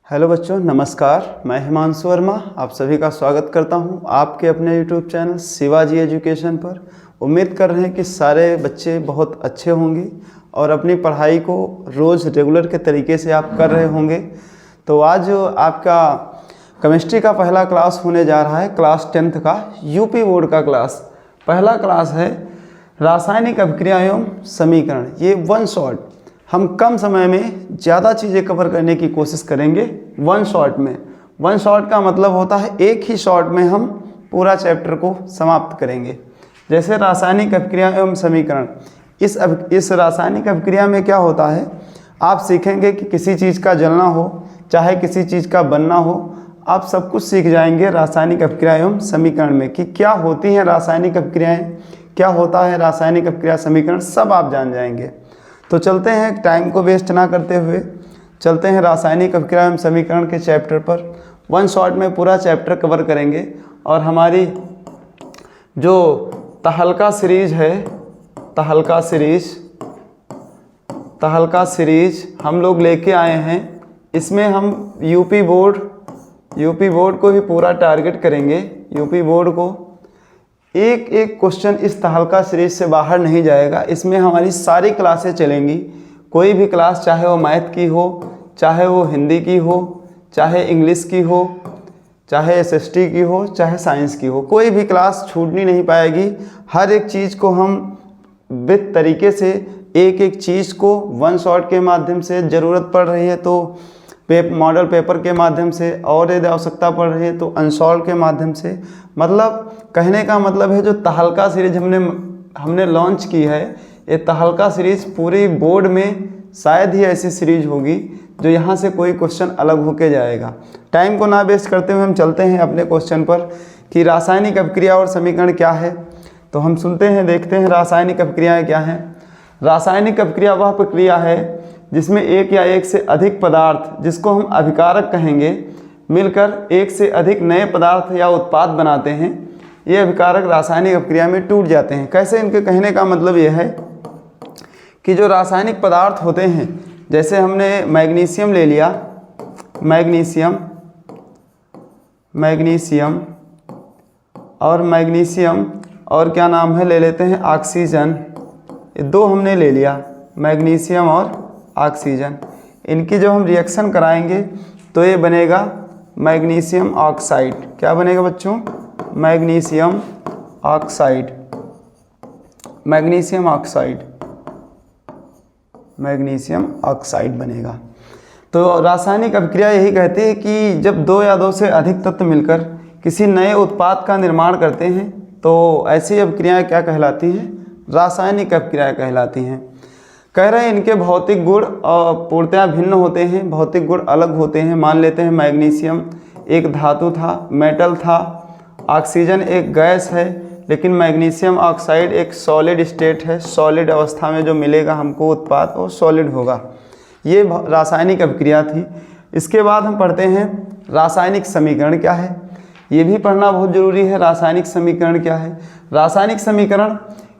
Hello बच्चों, नमस्कार। मैं हिमांशु वर्मा आप सभी का स्वागत करता हूं आपके अपने यूट्यूब चैनल शिवाजी एजुकेशन पर। उम्मीद कर रहे हैं कि सारे बच्चे बहुत अच्छे होंगे और अपनी पढ़ाई को रोज़ रेगुलर के तरीके से आप कर रहे होंगे। तो आज आपका केमिस्ट्री का पहला क्लास होने जा रहा है, क्लास 10th का यूपी बोर्ड का क्लास। पहला क्लास है रासायनिक अभिक्रिया एवं समीकरण। ये वन शॉट हम कम समय में ज़्यादा चीज़ें कवर करने की कोशिश करेंगे वन शॉट में। वन शॉट का मतलब होता है एक ही शॉट में हम पूरा चैप्टर को समाप्त करेंगे। जैसे रासायनिक अभिक्रिया एवं समीकरण, इस रासायनिक अभिक्रिया में क्या होता है, आप सीखेंगे कि किसी चीज़ का जलना हो चाहे किसी चीज़ का बनना हो, आप सब कुछ सीख जाएंगे रासायनिक अभिक्रिया एवं समीकरण में कि क्या होती हैं रासायनिक अभिक्रियाएँ, क्या होता है रासायनिक अभिक्रिया समीकरण, सब आप जान जाएंगे। तो चलते हैं, टाइम को वेस्ट ना करते हुए चलते हैं रासायनिक अभिक्रिया एवं समीकरण के चैप्टर पर। वन शॉट में पूरा चैप्टर कवर करेंगे और हमारी जो तहलका सीरीज है, तहलका सीरीज हम लोग लेके आए हैं। इसमें हम यूपी बोर्ड को ही पूरा टारगेट करेंगे। यूपी बोर्ड को एक एक क्वेश्चन इस तहलका सीरीज से बाहर नहीं जाएगा। इसमें हमारी सारी क्लासें चलेंगी। कोई भी क्लास, चाहे वो मैथ की हो, चाहे वो हिंदी की हो, चाहे इंग्लिश की हो, चाहे एसएसटी की हो, चाहे साइंस की हो, कोई भी क्लास छूटनी नहीं पाएगी। हर एक चीज़ को हम विद तरीके से एक एक चीज़ को वन शॉट के माध्यम से, ज़रूरत पड़ रही है तो मॉडल पेपर के माध्यम से, और यदि आवश्यकता पड़ रही है तो अनसॉल्व के माध्यम से। मतलब कहने का मतलब है जो तहलका सीरीज हमने लॉन्च की है, ये तहलका सीरीज पूरी बोर्ड में शायद ही ऐसी सीरीज होगी जो यहाँ से कोई क्वेश्चन अलग होके जाएगा। टाइम को ना वेस्ट करते हुए हम चलते हैं अपने क्वेश्चन पर कि रासायनिक अभिक्रिया और समीकरण क्या है। तो हम सुनते हैं, देखते हैं रासायनिक अभिक्रियाएँ क्या हैं। रासायनिक अभिक्रिया वह प्रक्रिया है जिसमें एक या एक से अधिक पदार्थ, जिसको हम अभिकारक कहेंगे, मिलकर एक से अधिक नए पदार्थ या उत्पाद बनाते हैं। ये अभिकारक रासायनिक अभिक्रिया में टूट जाते हैं। कैसे? इनके कहने का मतलब यह है कि जो रासायनिक पदार्थ होते हैं, जैसे हमने मैग्नीशियम ले लिया, मैग्नीशियम और क्या नाम है, ले लेते हैं ऑक्सीजन। ये दो हमने ले लिया, मैग्नीशियम और ऑक्सीजन। इनकी जब हम रिएक्शन कराएंगे तो ये बनेगा मैग्नीशियम ऑक्साइड। क्या बनेगा बच्चों? मैग्नीशियम ऑक्साइड बनेगा। तो रासायनिक अभिक्रिया यही कहती है कि जब दो या दो से अधिक तत्व मिलकर किसी नए उत्पाद का निर्माण करते हैं तो ऐसी अभिक्रियाएं क्या कहलाती हैं? रासायनिक अभिक्रियाएं कहलाती हैं। कह रहे हैं इनके भौतिक गुण पूर्णतः भिन्न होते हैं, भौतिक गुण अलग होते हैं। मान लेते हैं मैग्नीशियम एक धातु था, मेटल था, ऑक्सीजन एक गैस है, लेकिन मैग्नीशियम ऑक्साइड एक सॉलिड स्टेट है। सॉलिड अवस्था में जो मिलेगा हमको उत्पाद वो सॉलिड होगा। ये रासायनिक अभिक्रिया थी। इसके बाद हम पढ़ते हैं रासायनिक समीकरण क्या है। ये भी पढ़ना बहुत ज़रूरी है। रासायनिक समीकरण क्या है? रासायनिक समीकरण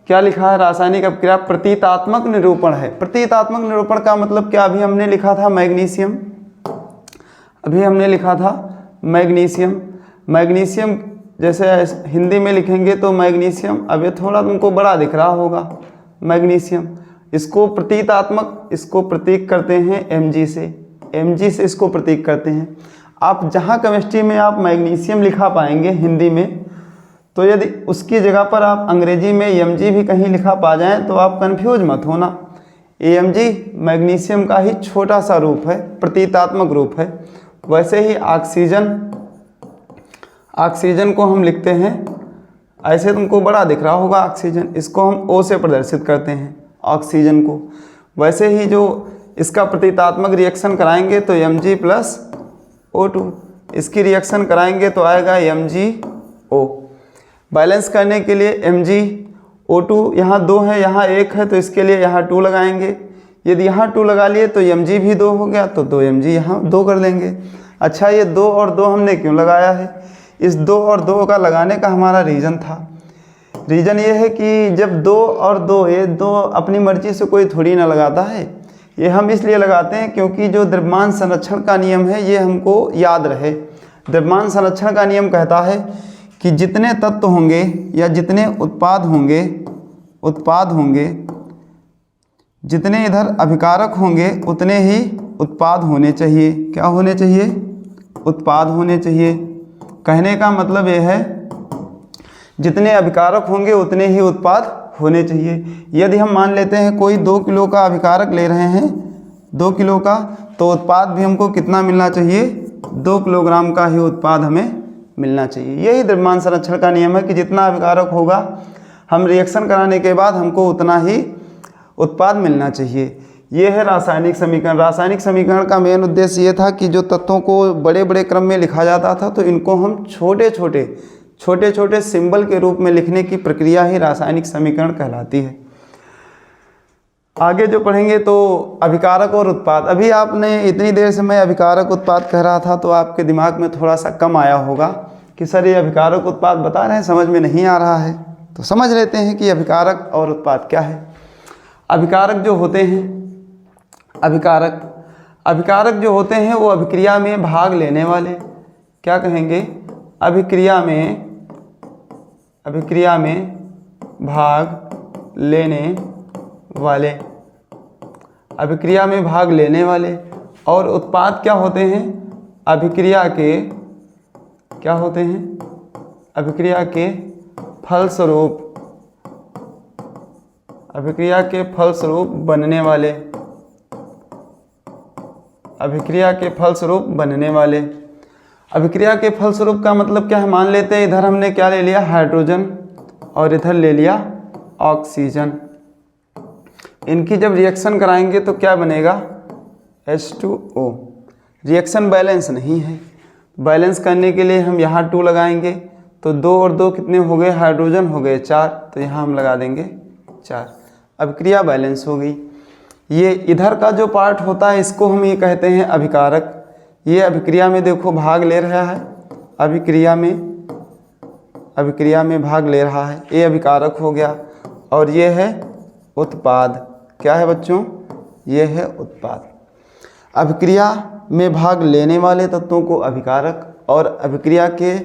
क्या लिखा है? रासायनिक अभिक्रिया प्रतीकात्मक निरूपण है। प्रतीकात्मक निरूपण का मतलब क्या? अभी हमने लिखा था मैग्नीशियम जैसे हिंदी में लिखेंगे तो मैग्नीशियम, अब ये थोड़ा तुमको बड़ा दिख रहा होगा मैग्नीशियम। इसको प्रतीक करते हैं mg से इसको प्रतीक करते हैं। आप जहाँ केमिस्ट्री में आप मैग्नीशियम लिखा पाएंगे हिंदी में, तो यदि उसकी जगह पर आप अंग्रेजी में mg भी कहीं लिखा पा जाएं तो आप कंफ्यूज मत होना। mg मैग्नीशियम का ही छोटा सा रूप है, प्रतीकात्मक रूप है। वैसे ही ऑक्सीजन को हम लिखते हैं, ऐसे तुमको बड़ा दिख रहा होगा ऑक्सीजन, इसको हम O से प्रदर्शित करते हैं ऑक्सीजन को। वैसे ही जो इसका प्रतीकात्मक रिएक्शन कराएंगे तो Mg+O2, इसकी रिएक्शन कराएंगे तो आएगा MgO। बैलेंस करने के लिए MgO2 यहाँ 2 है, यहाँ 1 है, तो इसके लिए यहाँ 2 लगाएंगे। यदि यहाँ 2 लगा लिए तो Mg भी 2 हो गया, तो 2Mg यहाँ 2 कर लेंगे। अच्छा, ये 2 और 2 हमने क्यों लगाया है? इस 2 और 2 का लगाने का हमारा रीज़न था। रीज़न ये है कि जब 2 और 2, ये 2 अपनी मर्जी से कोई थोड़ी ना लगाता है। ये हम इसलिए लगाते हैं क्योंकि जो द्रव्यमान संरक्षण का नियम है ये हमको याद रहे। द्रव्यमान संरक्षण का नियम कहता है कि जितने तत्व होंगे या जितने उत्पाद होंगे जितने इधर अभिकारक होंगे उतने ही उत्पाद होने चाहिए। क्या होने चाहिए? उत्पाद होने चाहिए। कहने का मतलब ये है जितने अभिकारक होंगे उतने ही उत्पाद होने चाहिए। यदि हम मान लेते हैं कोई 2 किलो का अभिकारक ले रहे हैं, 2 किलो का, तो उत्पाद भी हमको कितना मिलना चाहिए? 2 किलोग्राम का ही उत्पाद हमें मिलना चाहिए। यही द्रव्यमान संरक्षण का नियम है कि जितना अभिकारक होगा हम रिएक्शन कराने के बाद हमको उतना ही उत्पाद मिलना चाहिए। ये है रासायनिक समीकरण। रासायनिक समीकरण का मेन उद्देश्य ये था कि जो तत्वों को बड़े बड़े क्रम में लिखा जाता था तो इनको हम छोटे छोटे सिंबल के रूप में लिखने की प्रक्रिया ही रासायनिक समीकरण कहलाती है। आगे जो पढ़ेंगे तो अभिकारक और उत्पाद। अभी आपने इतनी देर से मैं अभिकारक उत्पाद कह रहा था तो आपके दिमाग में थोड़ा सा कम आया होगा कि सर ये अभिकारक उत्पाद बता रहे हैं, समझ में नहीं आ रहा है। तो समझ लेते हैं कि अभिकारक और उत्पाद क्या है। अभिकारक जो होते हैं, अभिकारक जो होते हैं वो अभिक्रिया में भाग लेने वाले, क्या कहेंगे? अभिक्रिया में भाग लेने वाले, अभिक्रिया में भाग लेने वाले। और उत्पाद क्या होते हैं? अभिक्रिया के क्या होते हैं? अभिक्रिया के फलस्वरूप, अभिक्रिया के फलस्वरूप बनने वाले, अभिक्रिया के फलस्वरूप बनने वाले। अभिक्रिया के फलस्वरूप का मतलब क्या है? मान लेते हैं इधर हमने क्या ले लिया? हाइड्रोजन, और इधर ले लिया ऑक्सीजन। इनकी जब रिएक्शन कराएंगे तो क्या बनेगा? H2O। रिएक्शन बैलेंस नहीं है, बैलेंस करने के लिए हम यहाँ 2 लगाएंगे तो 2 और 2 कितने हो गए? हाइड्रोजन हो गए 4, तो यहाँ हम लगा देंगे 4। अभिक्रिया बैलेंस हो गई। ये इधर का जो पार्ट होता है इसको हम ये कहते हैं अभिकारक। ये अभिक्रिया में देखो भाग ले रहा है, अभिक्रिया में भाग ले रहा है, ये अभिकारक हो गया। और ये है उत्पाद। क्या है बच्चों? ये है उत्पाद। अभिक्रिया में भाग लेने वाले तत्वों को अभिकारक, और अभिक्रिया के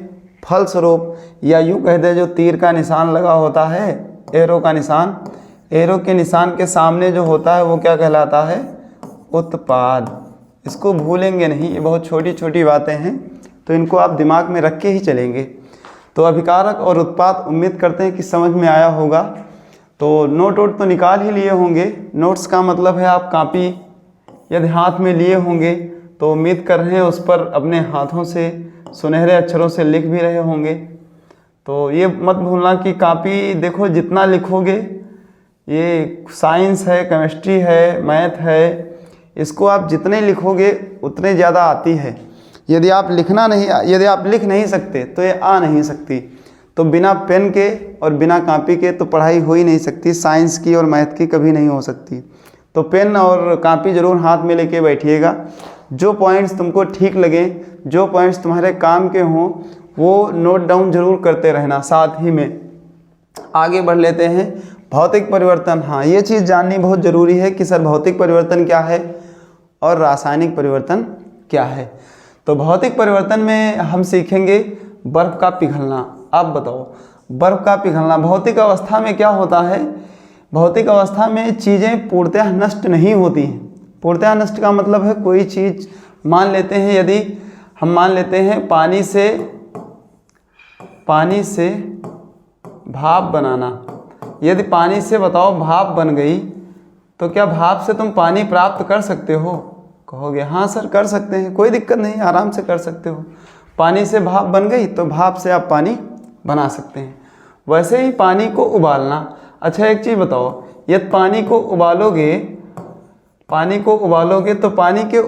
फलस्वरूप, या यूँ कह दे जो तीर का निशान लगा होता है, एरो का निशान, एरो के निशान के सामने जो होता है वो क्या कहलाता है? उत्पाद। इसको भूलेंगे नहीं, ये बहुत छोटी छोटी बातें हैं तो इनको आप दिमाग में रख के ही चलेंगे। तो अभिकारक और उत्पाद उम्मीद करते हैं कि समझ में आया होगा। तो नोट तो निकाल ही लिए होंगे। नोट्स का मतलब है आप कॉपी यदि हाथ में लिए होंगे तो उम्मीद कर रहे हैं उस पर अपने हाथों से सुनहरे अक्षरों से लिख भी रहे होंगे। तो ये मत भूलना कि कॉपी देखो जितना लिखोगे, ये साइंस है, केमिस्ट्री है, मैथ है, इसको आप जितने लिखोगे उतने ज़्यादा आती है। यदि आप लिख नहीं सकते तो ये आ नहीं सकती। तो बिना पेन के और बिना कॉपी के तो पढ़ाई हो ही नहीं सकती। साइंस की और मैथ की कभी नहीं हो सकती। तो पेन और कॉपी ज़रूर हाथ में लेके बैठिएगा। जो पॉइंट्स तुमको ठीक लगे, जो पॉइंट्स तुम्हारे काम के हों, वो नोट डाउन जरूर करते रहना। साथ ही में आगे बढ़ लेते हैं। भौतिक परिवर्तन, हाँ ये चीज़ जाननी बहुत ज़रूरी है कि सर भौतिक परिवर्तन क्या है और रासायनिक परिवर्तन क्या है। तो भौतिक परिवर्तन में हम सीखेंगे बर्फ़ का पिघलना। आप बताओ, बर्फ़ का पिघलना भौतिक अवस्था में क्या होता है? भौतिक अवस्था में चीज़ें पूर्णतः नष्ट नहीं होती हैं। पूर्णतः नष्ट का मतलब है कोई चीज़, मान लेते हैं यदि हम मान लेते हैं पानी से भाप बनाना। यदि पानी से बताओ भाप बन गई तो क्या भाप से तुम पानी प्राप्त कर सकते हो? कहोगे हाँ सर कर सकते हैं, कोई दिक्कत नहीं, आराम से कर सकते हो। पानी से भाप बन गई तो भाप से आप पानी बना सकते हैं। वैसे ही पानी को उबालना। अच्छा एक चीज़ बताओ, यदि पानी को उबालोगे तो पानी के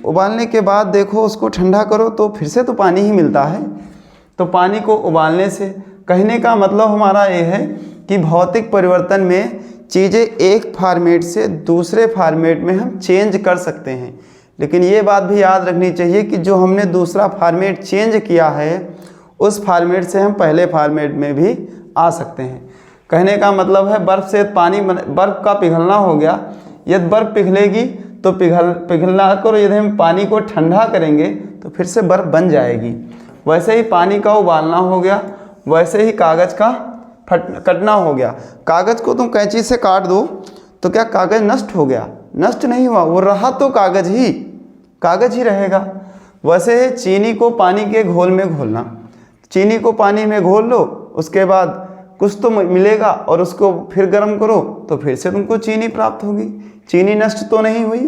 उबालने के बाद देखो उसको ठंडा करो तो फिर से तो पानी ही मिलता है। तो पानी को उबालने से, कहने का मतलब हमारा ये है कि भौतिक परिवर्तन में चीज़ें एक फॉर्मेट से दूसरे फॉर्मेट में हम चेंज कर सकते हैं। लेकिन ये बात भी याद रखनी चाहिए कि जो हमने दूसरा फॉर्मेट चेंज किया है उस फॉर्मेट से हम पहले फॉर्मेट में भी आ सकते हैं। कहने का मतलब है बर्फ़ से बर्फ़ का पिघलना हो गया। यदि बर्फ़ पिघलेगी तो पिघला कर यदि हम पानी को ठंडा करेंगे तो फिर से बर्फ़ बन जाएगी। वैसे ही पानी का उबालना हो गया, वैसे ही कागज़ का कटना हो गया। कागज़ को तुम कैंची से काट दो तो क्या कागज़ नष्ट हो गया? नष्ट नहीं हुआ, वो रहा तो कागज़ ही रहेगा। वैसे चीनी को पानी के घोल में घोलना, चीनी को पानी में घोल लो, उसके बाद कुछ तो मिलेगा और उसको फिर गर्म करो तो फिर से तुमको चीनी प्राप्त होगी। चीनी नष्ट तो नहीं हुई।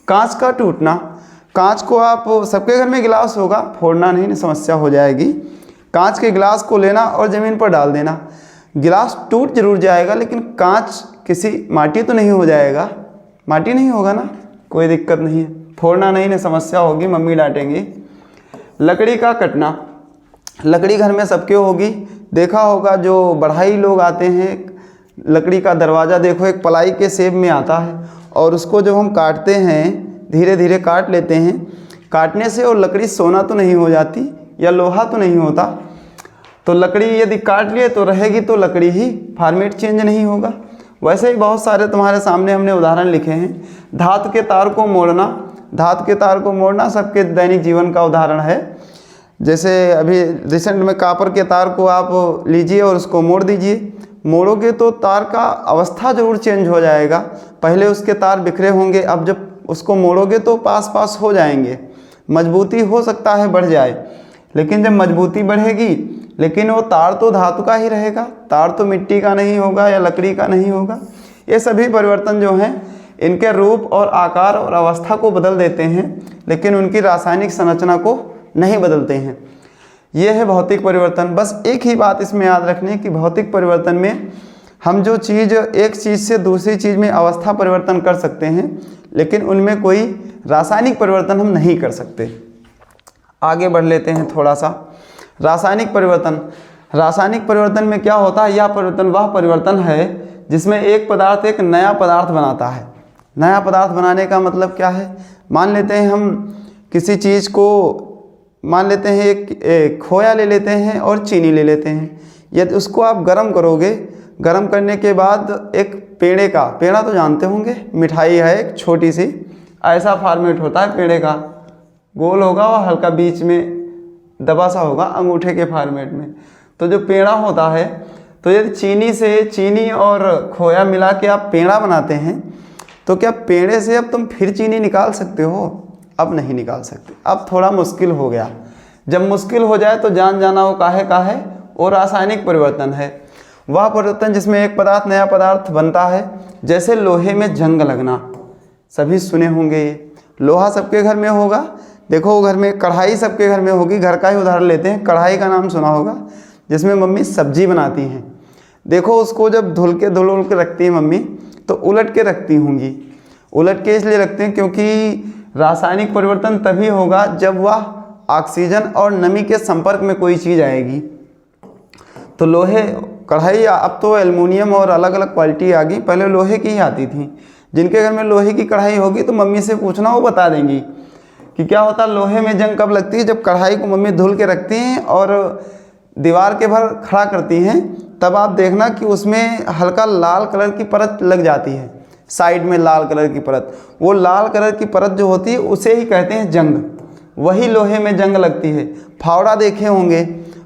कांच का टूटना, कांच को आप सबके घर में गिलास होगा, फोड़ना नहीं समस्या हो जाएगी। कांच के गिलास को लेना और ज़मीन पर डाल देना, गिलास टूट जरूर जाएगा लेकिन कांच किसी माटी तो नहीं हो जाएगा, माटी नहीं होगा ना, कोई दिक्कत नहीं है। फोड़ना नहीं समस्या होगी, मम्मी डांटेंगी। लकड़ी का कटना, लकड़ी घर में सबके होगी, देखा होगा जो बढ़ाई लोग आते हैं, लकड़ी का दरवाज़ा देखो एक पलाई के शेप में आता है और उसको जब हम काटते हैं धीरे धीरे काट लेते हैं, काटने से और लकड़ी सोना तो नहीं हो जाती या लोहा तो नहीं होता। तो लकड़ी यदि काट लिए तो रहेगी तो लकड़ी ही, फॉर्मेट चेंज नहीं होगा। वैसे ही बहुत सारे तुम्हारे सामने हमने उदाहरण लिखे हैं। धातु के तार को मोड़ना, धातु के तार को मोड़ना सबके दैनिक जीवन का उदाहरण है। जैसे अभी रिसेंट में कॉपर के तार को आप लीजिए और उसको मोड़ दीजिए, मोड़ोगे तो तार का अवस्था ज़रूर चेंज हो जाएगा। पहले उसके तार बिखरे होंगे, अब जब उसको मोड़ोगे तो पास पास हो जाएंगे। मजबूती हो सकता है बढ़ जाए, लेकिन जब मजबूती बढ़ेगी लेकिन वो तार तो धातु का ही रहेगा, तार तो मिट्टी का नहीं होगा या लकड़ी का नहीं होगा। ये सभी परिवर्तन जो हैं इनके रूप और आकार और अवस्था को बदल देते हैं लेकिन उनकी रासायनिक संरचना को नहीं बदलते हैं। ये है भौतिक परिवर्तन। बस एक ही बात इसमें याद रखनी कि भौतिक परिवर्तन में हम जो चीज़ एक चीज़ से दूसरी चीज़ में अवस्था परिवर्तन कर सकते हैं लेकिन उनमें कोई रासायनिक परिवर्तन हम नहीं कर सकते। आगे बढ़ लेते हैं थोड़ा सा। रासायनिक परिवर्तन, रासायनिक परिवर्तन में क्या होता है? यह परिवर्तन वह परिवर्तन है जिसमें एक पदार्थ एक नया पदार्थ बनाता है। नया पदार्थ बनाने का मतलब क्या है? मान लेते हैं हम किसी चीज़ को, मान लेते हैं एक खोया ले लेते हैं और चीनी ले लेते हैं। यदि उसको आप गर्म करोगे, गर्म करने के बाद एक पेड़े का, पेड़ा तो जानते होंगे, मिठाई है एक छोटी सी, ऐसा फॉर्मेट होता है पेड़े का, गोल होगा और हल्का बीच में दबा सा होगा अंगूठे के फॉर्मेट में। तो जो पेड़ा होता है, तो यदि चीनी से, चीनी और खोया मिला के आप पेड़ा बनाते हैं तो क्या पेड़े से अब तुम फिर चीनी निकाल सकते हो? अब नहीं निकाल सकते, अब थोड़ा मुश्किल हो गया। जब मुश्किल हो जाए तो जान जाना वो काहे का है, वो रासायनिक परिवर्तन है। वह परिवर्तन जिसमें एक पदार्थ नया पदार्थ बनता है। जैसे लोहे में जंग लगना, सभी सुने होंगे, ये लोहा सबके घर में होगा। देखो घर में कढ़ाई सबके घर में होगी, घर का ही उदाहरण लेते हैं, कढ़ाई का नाम सुना होगा, जिसमें मम्मी सब्जी बनाती हैं। देखो उसको जब धुल के रखती है मम्मी तो उलट के रखती होंगी। उलट के इसलिए रखते हैं क्योंकि रासायनिक परिवर्तन तभी होगा जब वह ऑक्सीजन और नमी के संपर्क में कोई चीज़ आएगी। तो लोहे कढ़ाई, अब तो एल्युमिनियम और अलग अलग क्वालिटी आ गई, पहले लोहे की ही आती थी। जिनके घर में लोहे की कढ़ाई होगी तो मम्मी से पूछना, वो बता देंगी कि क्या होता है लोहे में जंग कब लगती है। जब कढ़ाई को मम्मी धुल के रखती हैं और दीवार के भर खड़ा करती हैं, तब आप देखना कि उसमें हल्का लाल कलर की परत लग जाती है, साइड में लाल कलर की परत। वो लाल कलर की परत जो होती है उसे ही कहते हैं जंग, वही लोहे में जंग लगती है। फावड़ा देखे होंगे,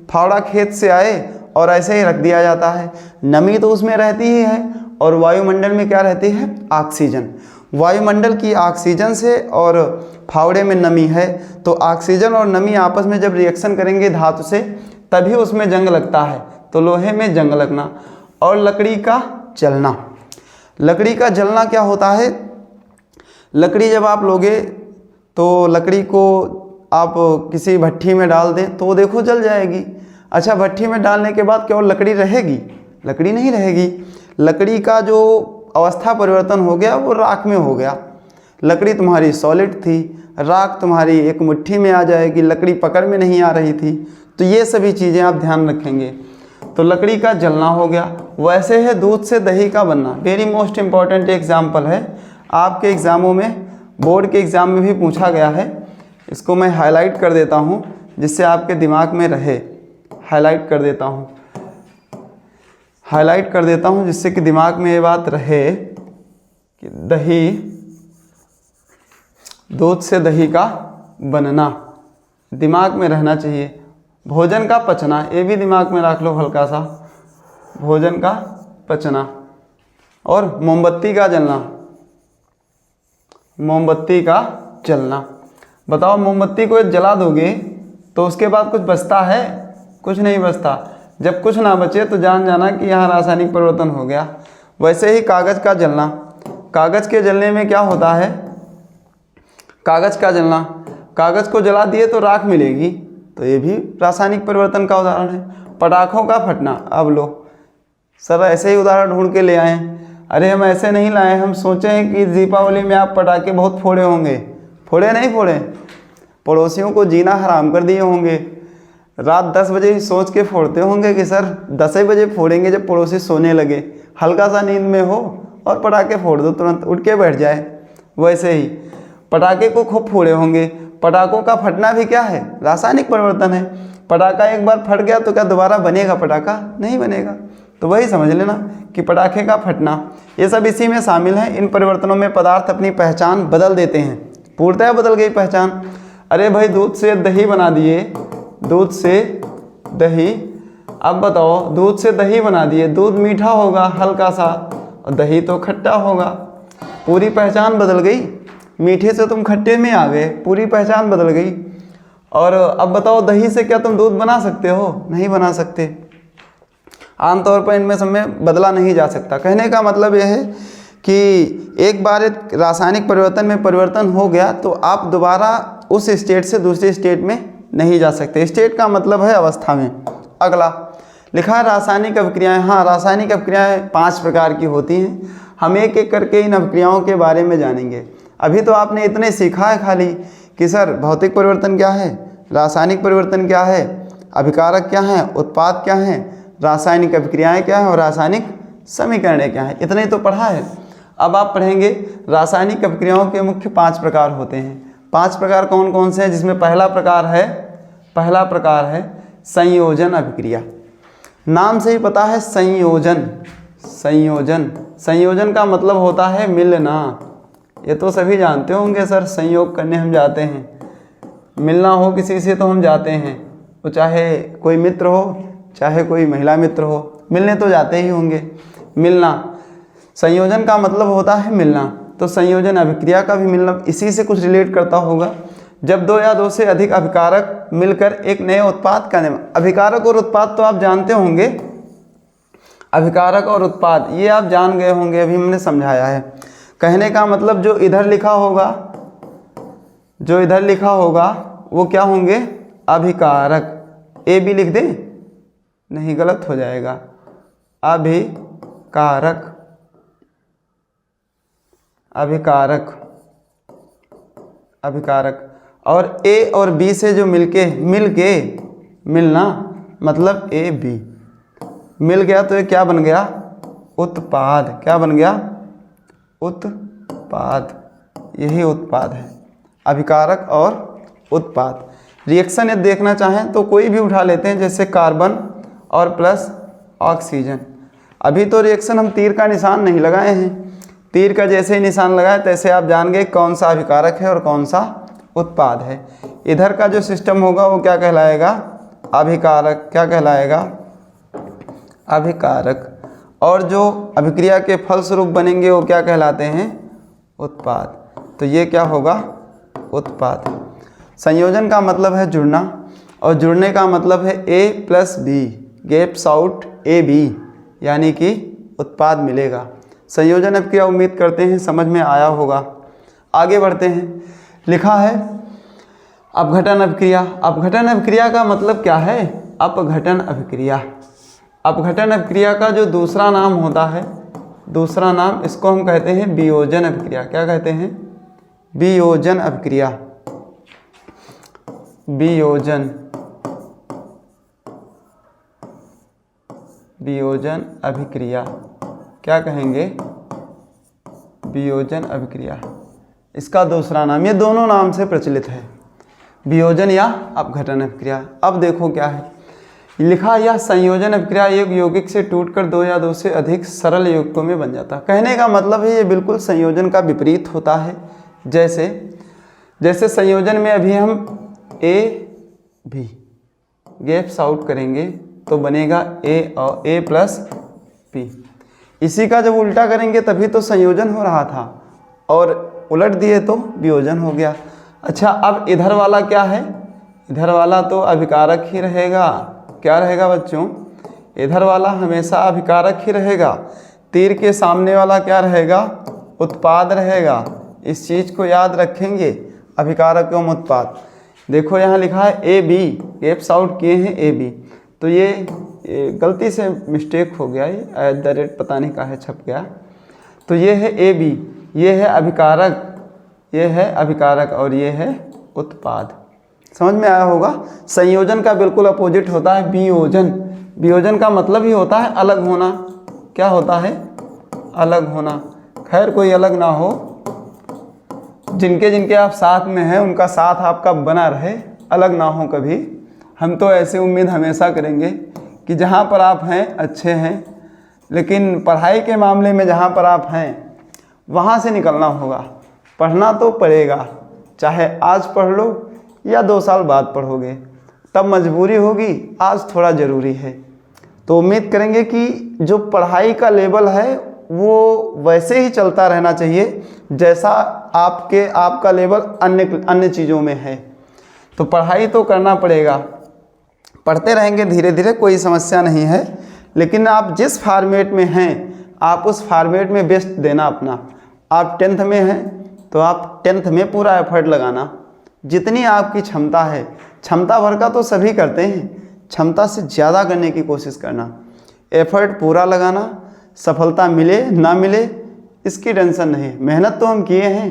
फावड़ा खेत से आए और ऐसे ही रख दिया जाता है, नमी तो उसमें रहती ही है। और वायुमंडल में क्या रहती है? ऑक्सीजन। वायुमंडल की ऑक्सीजन से और फावड़े में नमी है, तो ऑक्सीजन और नमी आपस में जब रिएक्शन करेंगे धातु से तभी उसमें जंग लगता है, तो लोहे में जंग लगना। और लकड़ी का जलना, लकड़ी का जलना क्या होता है? लकड़ी जब आप लोगे तो लकड़ी को आप किसी भट्ठी में डाल दें तो देखो जल जाएगी। अच्छा, भट्ठी में डालने के बाद क्या और लकड़ी रहेगी? लकड़ी नहीं रहेगी। लकड़ी का जो अवस्था परिवर्तन हो गया वो राख में हो गया। लकड़ी तुम्हारी सॉलिड थी, राख तुम्हारी एक मुट्ठी में आ जाएगी, लकड़ी पकड़ में नहीं आ रही थी। तो ये सभी चीज़ें आप ध्यान रखेंगे। तो लकड़ी का जलना हो गया। वैसे है दूध से दही का बनना, वेरी मोस्ट इम्पॉर्टेंट एग्जाम्पल है, आपके एग्ज़ामों में, बोर्ड के एग्ज़ाम में भी पूछा गया है। इसको मैं हाईलाइट कर देता हूँ जिससे आपके दिमाग में रहे। हाईलाइट कर देता हूँ, हाईलाइट कर देता हूँ जिससे कि दिमाग में ये बात रहे कि दही, दूध से दही का बनना, दिमाग में रहना चाहिए। भोजन का पचना, ये भी दिमाग में रख लो हल्का सा, भोजन का पचना। और मोमबत्ती का जलना, मोमबत्ती का जलना। बताओ मोमबत्ती को जला दोगे तो उसके बाद कुछ बचता है? कुछ नहीं बचता। जब कुछ ना बचे तो जान जाना कि यहाँ रासायनिक परिवर्तन हो गया। वैसे ही कागज़ का जलना, कागज़ के जलने में क्या होता है? कागज़ का जलना, कागज़ को जला दिए तो राख मिलेगी, तो ये भी रासायनिक परिवर्तन का उदाहरण है। पटाखों का फटना, अब लो सर ऐसे ही उदाहरण ढूंढ के ले आए। अरे हम ऐसे नहीं लाए, हम सोचे हैं कि दीपावली में आप पटाखे बहुत फोड़े होंगे। फोड़े नहीं फोड़े, पड़ोसियों को जीना हराम कर दिए होंगे। रात 10 बजे ही सोच के फोड़ते होंगे कि सर 10 बजे फोड़ेंगे जब पड़ोसी सोने लगे, हल्का सा नींद में हो और पटाखे फोड़ दो, तुरंत उठ के बैठ जाए। वैसे ही पटाखे को खूब फोड़े होंगे। पटाखों का फटना भी क्या है? रासायनिक परिवर्तन है। पटाखा एक बार फट गया तो क्या दोबारा बनेगा पटाखा? नहीं बनेगा। तो वही समझ लेना कि पटाखे का फटना, ये सब इसी में शामिल है। इन परिवर्तनों में पदार्थ अपनी पहचान बदल देते हैं। पूर्णतः बदल गई पहचान। अरे भाई दूध से दही बना दिए, दूध से दही। अब बताओ दूध से दही बना दिए, दूध मीठा होगा हल्का सा और दही तो खट्टा होगा। पूरी पहचान बदल गई। मीठे से तुम खट्टे में आ गए, पूरी पहचान बदल गई। और अब बताओ दही से क्या तुम दूध बना सकते हो? नहीं बना सकते। आमतौर पर इनमें सब में बदला नहीं जा सकता। कहने का मतलब यह है कि एक बार एक रासायनिक परिवर्तन में परिवर्तन हो गया तो आप दोबारा उस स्टेट से दूसरे स्टेट में नहीं जा सकते। स्टेट का मतलब है अवस्था में। अगला लिखा है रासायनिक अभिक्रियाएं। हाँ, रासायनिक अभिक्रियाएं 5 प्रकार की होती हैं। हम एक एक करके इन अभिक्रियाओं के बारे में जानेंगे। अभी तो आपने इतने सीखा है खाली कि सर भौतिक परिवर्तन क्या है, रासायनिक परिवर्तन क्या है, अभिकारक क्या है, उत्पाद क्या है, रासायनिक अभिक्रियाएं क्या है और रासायनिक समीकरणें क्या है। इतने तो पढ़ा है। अब आप पढ़ेंगे रासायनिक अभिक्रियाओं के मुख्य 5 प्रकार होते हैं। 5 प्रकार कौन कौन से हैं? जिसमें पहला प्रकार है संयोजन अभिक्रिया। नाम से ही पता है संयोजन। संयोजन का मतलब होता है मिलना। ये तो सभी जानते होंगे सर, संयोग करने हम जाते हैं, मिलना हो किसी से तो हम जाते हैं, वो चाहे कोई मित्र हो चाहे कोई महिला मित्र हो, मिलने तो जाते ही होंगे। मिलना, संयोजन का मतलब होता है मिलना। तो संयोजन अभिक्रिया का भी मिलना इसी से कुछ रिलेट करता होगा। जब 2 या 2 से अधिक अभिकारक मिलकर एक नए उत्पाद का निर्माण। अभिकारक और उत्पाद तो आप जानते होंगे, अभिकारक और उत्पाद ये आप जान गए होंगे, अभी हमने समझाया है। कहने का मतलब जो इधर लिखा होगा वो क्या होंगे? अभिकारक। ए भी लिख दें? नहीं, गलत हो जाएगा। अभिकारक। और ए और बी से जो मिलना मतलब ए बी मिल गया तो ये क्या बन गया? उत्पाद। क्या बन गया? उत्पाद। यही उत्पाद है, अभिकारक और उत्पाद। रिएक्शन यदि देखना चाहें तो कोई भी उठा लेते हैं, जैसे कार्बन और प्लस ऑक्सीजन। अभी तो रिएक्शन हम तीर का निशान नहीं लगाए हैं। तीर का जैसे ही निशान लगाए तैसे आप जान गए कौन सा अभिकारक है और कौन सा उत्पाद है। इधर का जो सिस्टम होगा वो क्या कहलाएगा? अभिकारक। क्या कहलाएगा? अभिकारक। और जो अभिक्रिया के फलस्वरूप बनेंगे वो क्या कहलाते हैं? उत्पाद। तो ये क्या होगा? उत्पाद। संयोजन का मतलब है जुड़ना, और जुड़ने का मतलब है A + B gaps out AB, यानी कि उत्पाद मिलेगा। संयोजन अभिक्रिया उम्मीद करते हैं समझ में आया होगा। आगे बढ़ते हैं। लिखा है अपघटन अभिक्रिया। अपघटन अभिक्रिया का मतलब क्या है? अपघटन अभिक्रिया। अपघटन अभिक्रिया का जो दूसरा नाम होता है, दूसरा नाम इसको हम कहते हैं वियोजन अभिक्रिया। क्या कहते हैं? वियोजन अभिक्रिया। वियोजन अभिक्रिया क्या कहेंगे? वियोजन अभिक्रिया। इसका दूसरा नाम, ये दोनों नाम से प्रचलित है, वियोजन या अपघटन अभिक्रिया। अब देखो क्या है, लिखा यह संयोजन अभिक्रिया एक यौगिक से टूटकर दो या दो से अधिक सरल यौगिकों में बन जाता है। कहने का मतलब है ये बिल्कुल संयोजन का विपरीत होता है। जैसे संयोजन में अभी हम ए भी गैप्स आउट करेंगे तो बनेगा ए और ए प्लस पी। इसी का जब उल्टा करेंगे तभी तो संयोजन हो रहा था और उलट दिए तो वियोजन हो गया। अच्छा, अब इधर वाला क्या है? इधर वाला तो अभिकारक ही रहेगा। क्या रहेगा बच्चों? इधर वाला हमेशा अभिकारक ही रहेगा। तीर के सामने वाला क्या रहेगा? उत्पाद रहेगा। इस चीज़ को याद रखेंगे, अभिकारक एवं उत्पाद। देखो यहाँ लिखा है ए बी, गैप्स आउट किए हैं ए बी, तो ये गलती से मिस्टेक हो गया, ये @ पता नहीं काहे छप गया। तो ये है ए बी, ये है अभिकारक, ये है अभिकारक और ये है उत्पाद। समझ में आया होगा? संयोजन का बिल्कुल अपोजिट होता है वियोजन। वियोजन का मतलब ही होता है अलग होना। क्या होता है? अलग होना। खैर कोई अलग ना हो, जिनके जिनके आप साथ में हैं उनका साथ आपका बना रहे, अलग ना हो कभी। हम तो ऐसे उम्मीद हमेशा करेंगे कि जहाँ पर आप हैं अच्छे हैं, लेकिन पढ़ाई के मामले में जहाँ पर आप हैं वहाँ से निकलना होगा। पढ़ना तो पड़ेगा, चाहे आज पढ़ लो या 2 साल बाद पढ़ोगे, तब मजबूरी होगी, आज थोड़ा ज़रूरी है। तो उम्मीद करेंगे कि जो पढ़ाई का लेवल है वो वैसे ही चलता रहना चाहिए जैसा आपका लेवल अन्य चीज़ों में है। तो पढ़ाई तो करना पड़ेगा, पढ़ते रहेंगे धीरे धीरे, कोई समस्या नहीं है। लेकिन आप जिस फॉर्मेट में हैं आप उस फॉर्मेट में बेस्ट देना अपना। आप 10th में हैं तो आप 10th में पूरा एफर्ट लगाना, जितनी आपकी क्षमता है। क्षमता भर का तो सभी करते हैं, क्षमता से ज़्यादा करने की कोशिश करना, एफर्ट पूरा लगाना। सफलता मिले ना मिले इसकी टेंशन नहीं, मेहनत तो हम किए हैं।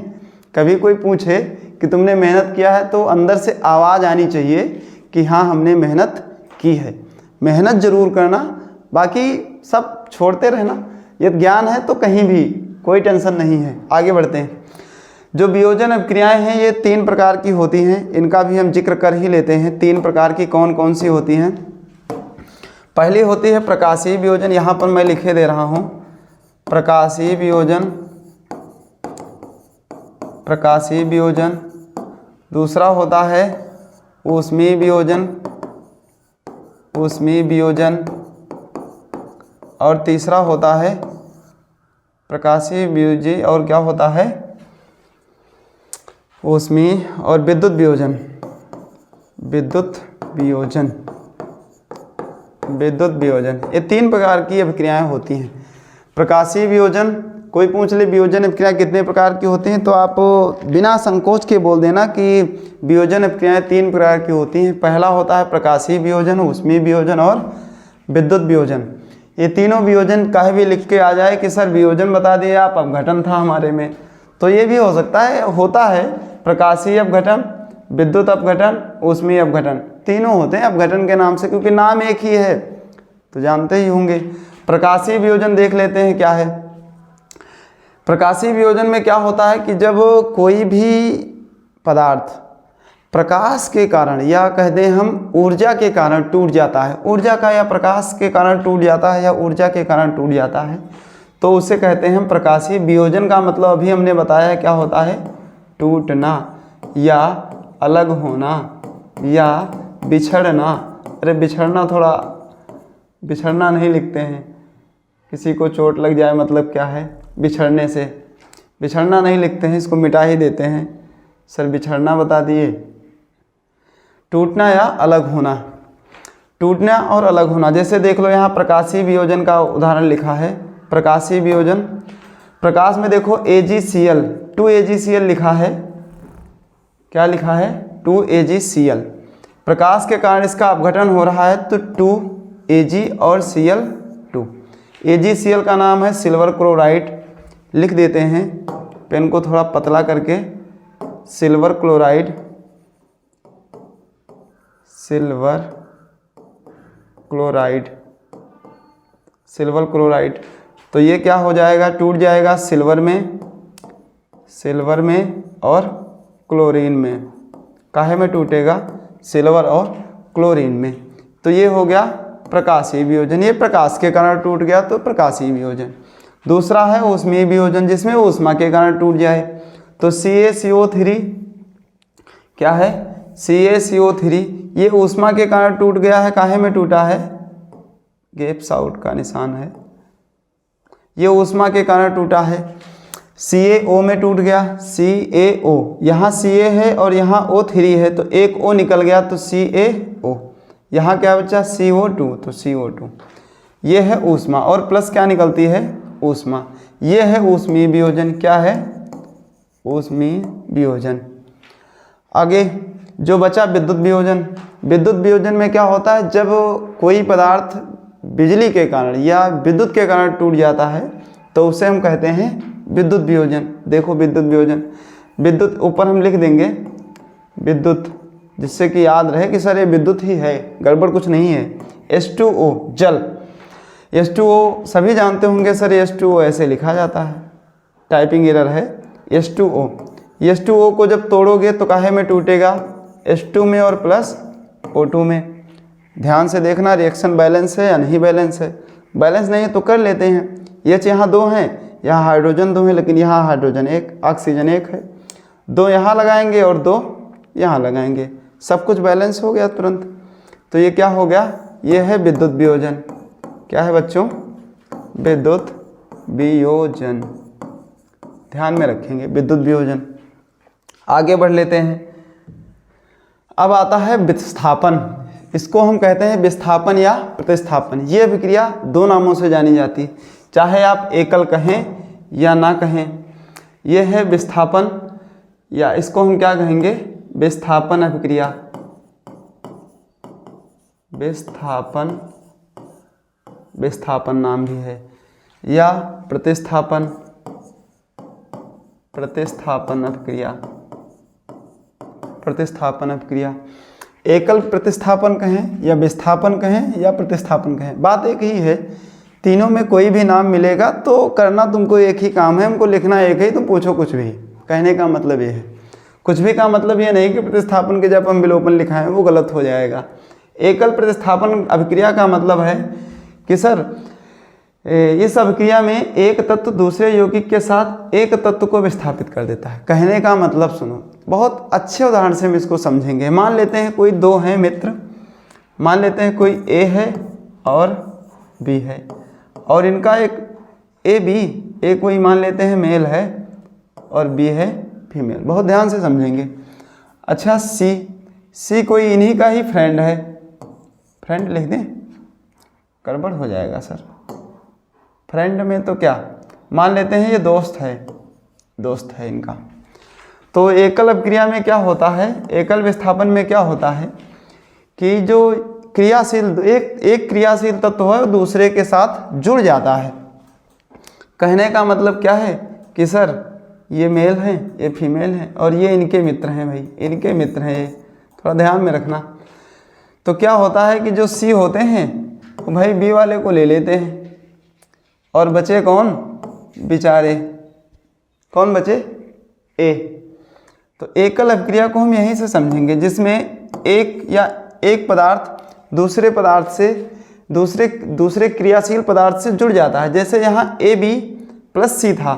कभी कोई पूछे कि तुमने मेहनत किया है तो अंदर से आवाज़ आनी चाहिए कि हाँ हमने मेहनत की है। मेहनत ज़रूर करना, बाकी सब छोड़ते रहना। ये ज्ञान है तो कहीं भी कोई टेंशन नहीं है। आगे बढ़ते हैं। जो वियोजन अभिक्रियाएं हैं ये 3 प्रकार की होती हैं, इनका भी हम जिक्र कर ही लेते हैं। 3 प्रकार की कौन कौन सी होती हैं? पहली होती है प्रकाशीय वियोजन, यहाँ पर मैं लिखे दे रहा हूँ प्रकाशीय वियोजन, प्रकाशीय वियोजन। दूसरा होता है ऊष्मीय वियोजन, ऊष्मीय वियोजन। और तीसरा होता है प्रकाशीय वियोजी और क्या होता है? ऊष्मीय और विद्युत वियोजन, विद्युत वियोजन, विद्युत वियोजन। ये 3 प्रकार की अभिक्रियाएं होती हैं। प्रकाशीय वियोजन, कोई पूछ ले वियोजन अभिक्रिया कितने प्रकार की होती हैं तो आप बिना संकोच के बोल देना कि वियोजन अभिक्रियाएं 3 प्रकार की होती हैं। पहला होता है प्रकाशीय वियोजन, ऊष्मीय वियोजन और विद्युत वियोजन। ये तीनों वियोजन कहीं भी लिख के आ जाए कि सर वियोजन बता दिए आप, अपघटन था हमारे में, तो ये भी हो सकता है, होता है। प्रकाशीय अपघटन, विद्युत अपघटन, ऊष्मीय अपघटन, तीनों होते हैं अपघटन के नाम से, क्योंकि नाम एक ही है तो जानते ही होंगे। प्रकाशीय वियोजन देख लेते हैं क्या है। प्रकाशीय वियोजन में क्या होता है कि जब कोई भी पदार्थ प्रकाश के कारण या कह दें हम ऊर्जा के कारण टूट जाता है, ऊर्जा का या प्रकाश के कारण टूट जाता है या ऊर्जा के कारण टूट जाता है, तो उसे कहते हैं हम प्रकाशीय वियोजन। का मतलब अभी हमने बताया है क्या होता है? टूटना या अलग होना या बिछड़ना। अरे बिछड़ना, थोड़ा बिछड़ना नहीं लिखते हैं, किसी को चोट लग जाए मतलब क्या है? बिछड़ने से। बिछड़ना नहीं लिखते हैं, इसको मिटा ही देते हैं। सर बिछड़ना बता दिए। टूटना या अलग होना, टूटना और अलग होना। जैसे देख लो यहाँ प्रकाशीय वियोजन का उदाहरण लिखा है। प्रकाशीय वियोजन, प्रकाश में देखो AgCl, 2AgCl लिखा है। क्या लिखा है? 2AgCl। प्रकाश के कारण इसका अपघटन हो रहा है तो 2Ag और Cl2। AgCl का नाम है सिल्वर क्लोराइड, लिख देते हैं पेन को थोड़ा पतला करके, silver chloride, silver chloride, silver chloride. तो ये क्या हो जाएगा? टूट जाएगा सिल्वर में, सिल्वर में और क्लोरीन में। काहे में टूटेगा? सिल्वर और क्लोरीन में। तो ये हो गया प्रकाशीय वियोजन, ये प्रकाश के कारण टूट गया तो प्रकाशीय वियोजन। दूसरा है ऊष्मीय वियोजन, जिसमें ऊष्मा के कारण टूट जाए, तो CaCO3 क्या है, CaCO3 ये ऊष्मा के कारण टूट गया है। काहे में टूटा है, गैप्स आउट का निशान है, ये ऊष्मा के कारण टूटा है। CaO में टूट गया, CaO, यहाँ Ca है और यहाँ O3 है, तो एक O निकल गया तो CaO, यहाँ क्या बचा CO2, तो CO2, ये है ऊष्मा, और प्लस क्या निकलती है, ऊष्मा। ये है ऊष्मीय वियोजन, क्या है, ऊष्मीय वियोजन। आगे जो बचा विद्युत वियोजन। विद्युत वियोजन में क्या होता है, जब कोई पदार्थ बिजली के कारण या विद्युत के कारण टूट जाता है तो उसे हम कहते हैं विद्युत वियोजन। देखो विद्युत वियोजन, विद्युत ऊपर हम लिख देंगे विद्युत, जिससे कि याद रहे कि सर ये विद्युत ही है, गड़बड़ कुछ नहीं है। H2O जल, H2O सभी जानते होंगे सर, H2O ऐसे लिखा जाता है, टाइपिंग एरर है। H2O को जब तोड़ोगे तो काहे में टूटेगा, H2 में और प्लस O2 में। ध्यान से देखना रिएक्शन बैलेंस है या नहीं बैलेंस है। बैलेंस नहीं है तो कर लेते हैं, ये यहाँ दो हैं, यहाँ हाइड्रोजन दो हैं, लेकिन यहाँ हाइड्रोजन एक, ऑक्सीजन एक है, दो यहाँ लगाएंगे और दो यहाँ लगाएंगे, सब कुछ बैलेंस हो गया तुरंत। तो ये क्या हो गया, ये है विद्युत वियोजन। क्या है बच्चों, विद्युत वियोजन, ध्यान में रखेंगे विद्युत वियोजन। आगे बढ़ लेते हैं। अब आता है विस्थापन, इसको हम कहते हैं विस्थापन या प्रतिस्थापन। ये अभिक्रिया दो नामों से जानी जाती है, चाहे आप एकल कहें या ना कहें। ये है विस्थापन, या इसको हम क्या कहेंगे, विस्थापन अभिक्रिया, विस्थापन, विस्थापन नाम भी है, या प्रतिस्थापन, प्रतिस्थापन अभिक्रिया, प्रतिस्थापन अभिक्रिया। एकल प्रतिस्थापन कहें या विस्थापन कहें या प्रतिस्थापन कहें, बात एक ही है। तीनों में कोई भी नाम मिलेगा तो करना तुमको एक ही काम है, हमको लिखना एक ही, तुम पूछो कुछ भी। कहने का मतलब ये है, कुछ भी का मतलब ये नहीं कि प्रतिस्थापन के जब हम विलोपन लिखाएं वो गलत हो जाएगा। एकल प्रतिस्थापन अभिक्रिया का मतलब है कि सर इस अभिक्रिया में एक तत्व दूसरे यौगिक के साथ एक तत्व को विस्थापित कर देता है। कहने का मतलब सुनो, बहुत अच्छे उदाहरण से हम इसको समझेंगे। मान लेते हैं कोई दो हैं मित्र, मान लेते हैं कोई A है और B है, और इनका एक A कोई मान लेते हैं मेल है और B है फीमेल। बहुत ध्यान से समझेंगे। अच्छा C कोई इन्हीं का ही फ्रेंड है, फ्रेंड लिख दें, गड़बड़ हो जाएगा सर। फ्रेंड में तो क्या मान लेते हैं ये दोस्त है इनका। तो एकल अभिक्रिया में क्या होता है, एकल विस्थापन में क्या होता है कि जो क्रियाशील एक क्रियाशील तत्व है दूसरे के साथ जुड़ जाता है। कहने का मतलब क्या है कि सर ये मेल हैं, ये फीमेल हैं और ये इनके मित्र हैं, भाई इनके मित्र हैं, ये थोड़ा ध्यान में रखना। तो क्या होता है कि जो C होते हैं वो भाई B वाले को ले लेते हैं, और बचे कौन, बेचारे कौन बचे, A। तो एकल अभिक्रिया को हम यहीं से समझेंगे, जिसमें एक पदार्थ दूसरे पदार्थ से दूसरे क्रियाशील पदार्थ से जुड़ जाता है। जैसे यहाँ AB प्लस C था,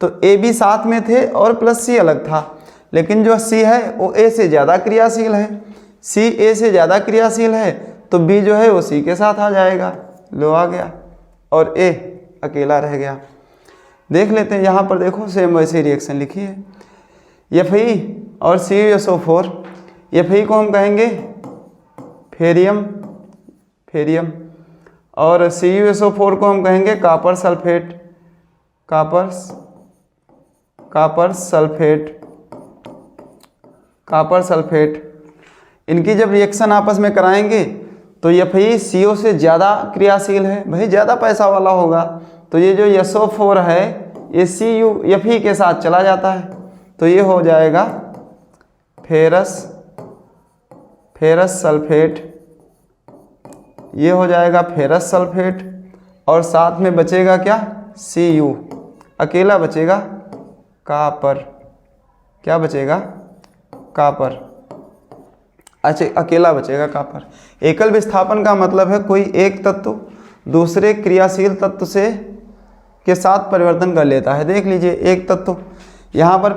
तो AB साथ में थे और प्लस C अलग था, लेकिन जो C है वो A से ज़्यादा क्रियाशील है, C A से ज़्यादा क्रियाशील है, तो B जो है वो C के साथ आ जाएगा, लो आ गया, और A अकेला रह गया। देख लेते हैं यहाँ पर, देखो सेम वैसे रिएक्शन लिखी है। Fe और CuSO4, Fe को हम कहेंगे फेरियम, और CuSO4 को हम कहेंगे कापर सल्फेट। इनकी जब रिएक्शन आपस में कराएंगे तो Fe CO से ज़्यादा क्रियाशील है, भाई ज़्यादा पैसा वाला होगा, तो ये जो SO4 है ये Fe के साथ चला जाता है, तो ये हो जाएगा फेरस सल्फेट, ये हो जाएगा फेरस सल्फेट, और साथ में बचेगा क्या, Cu, अकेला बचेगा कापर, क्या बचेगा, कापर। अच्छा अकेला बचेगा कॉपर। एकल विस्थापन का मतलब है कोई एक तत्व दूसरे क्रियाशील तत्व से के साथ परिवर्तन कर लेता है। देख लीजिए एक तत्व, यहाँ पर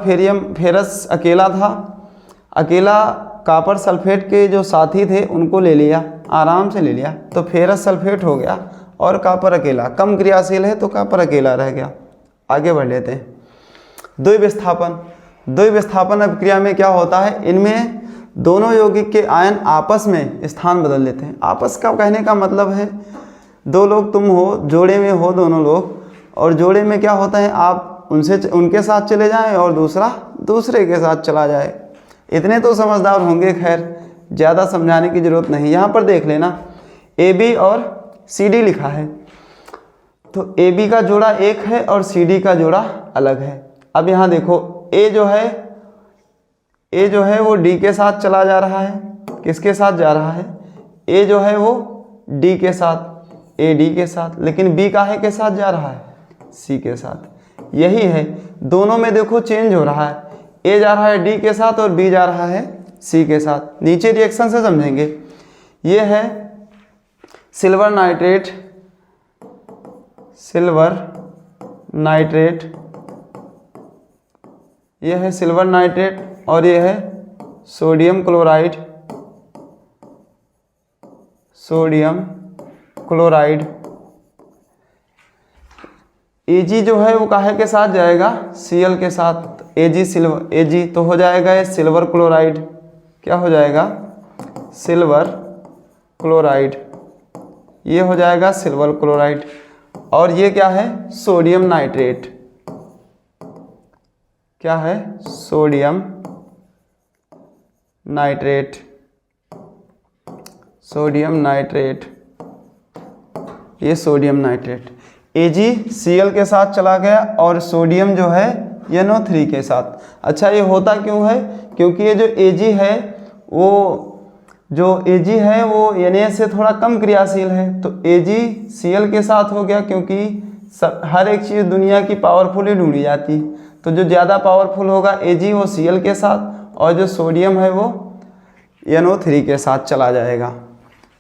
फेरस अकेला था, अकेला कॉपर सल्फेट के जो साथी थे उनको ले लिया, आराम से ले लिया, तो फेरस सल्फेट हो गया और कॉपर अकेला। कम क्रियाशील है तो कॉपर अकेला रह गया। आगे बढ़ लेते हैं। द्विविस्थापन अभिक्रिया में क्या होता है, इनमें दोनों यौगिक के आयन आपस में स्थान बदल लेते हैं। आपस का कहने का मतलब है दो लोग तुम हो, जोड़े में हो दोनों लोग, और जोड़े में क्या होता है आप उनके साथ चले जाएं और दूसरा दूसरे के साथ चला जाए। इतने तो समझदार होंगे, खैर ज़्यादा समझाने की ज़रूरत नहीं। यहाँ पर देख लेना AB और CD लिखा है, तो AB का जोड़ा एक है और CD का जोड़ा अलग है। अब यहाँ देखो A जो है वो D के साथ चला जा रहा है। किसके साथ जा रहा है? A जो है वो D के साथ, AD के साथ, लेकिन B काहे के साथ जा रहा है? C के साथ। यही है, दोनों में देखो चेंज हो रहा है, A जा रहा है D के साथ और B जा रहा है C के साथ। नीचे रिएक्शन से समझेंगे। ये है सिल्वर नाइट्रेट ये है सिल्वर नाइट्रेट और ये है सोडियम क्लोराइड। Ag जो है वो काहे के साथ जाएगा? Cl के साथ। Ag तो हो जाएगा ये सिल्वर क्लोराइड। क्या हो जाएगा? Silver chloride. ये हो जाएगा सिल्वर क्लोराइड। और ये क्या है? Sodium nitrate. क्या है? Sodium nitrate. ये सोडियम नाइट्रेट। AgCl के साथ चला गया और सोडियम जो है NO3 के साथ। अच्छा ये होता क्यों है? क्योंकि ये जो Ag है वो Na से थोड़ा कम क्रियाशील है, तो AgCl के साथ हो गया, क्योंकि हर एक चीज़ दुनिया की पावरफुल ही ढूंढी जाती है। तो जो ज़्यादा पावरफुल होगा Ag वो Cl के साथ, और जो सोडियम है वो NO3 के साथ चला जाएगा।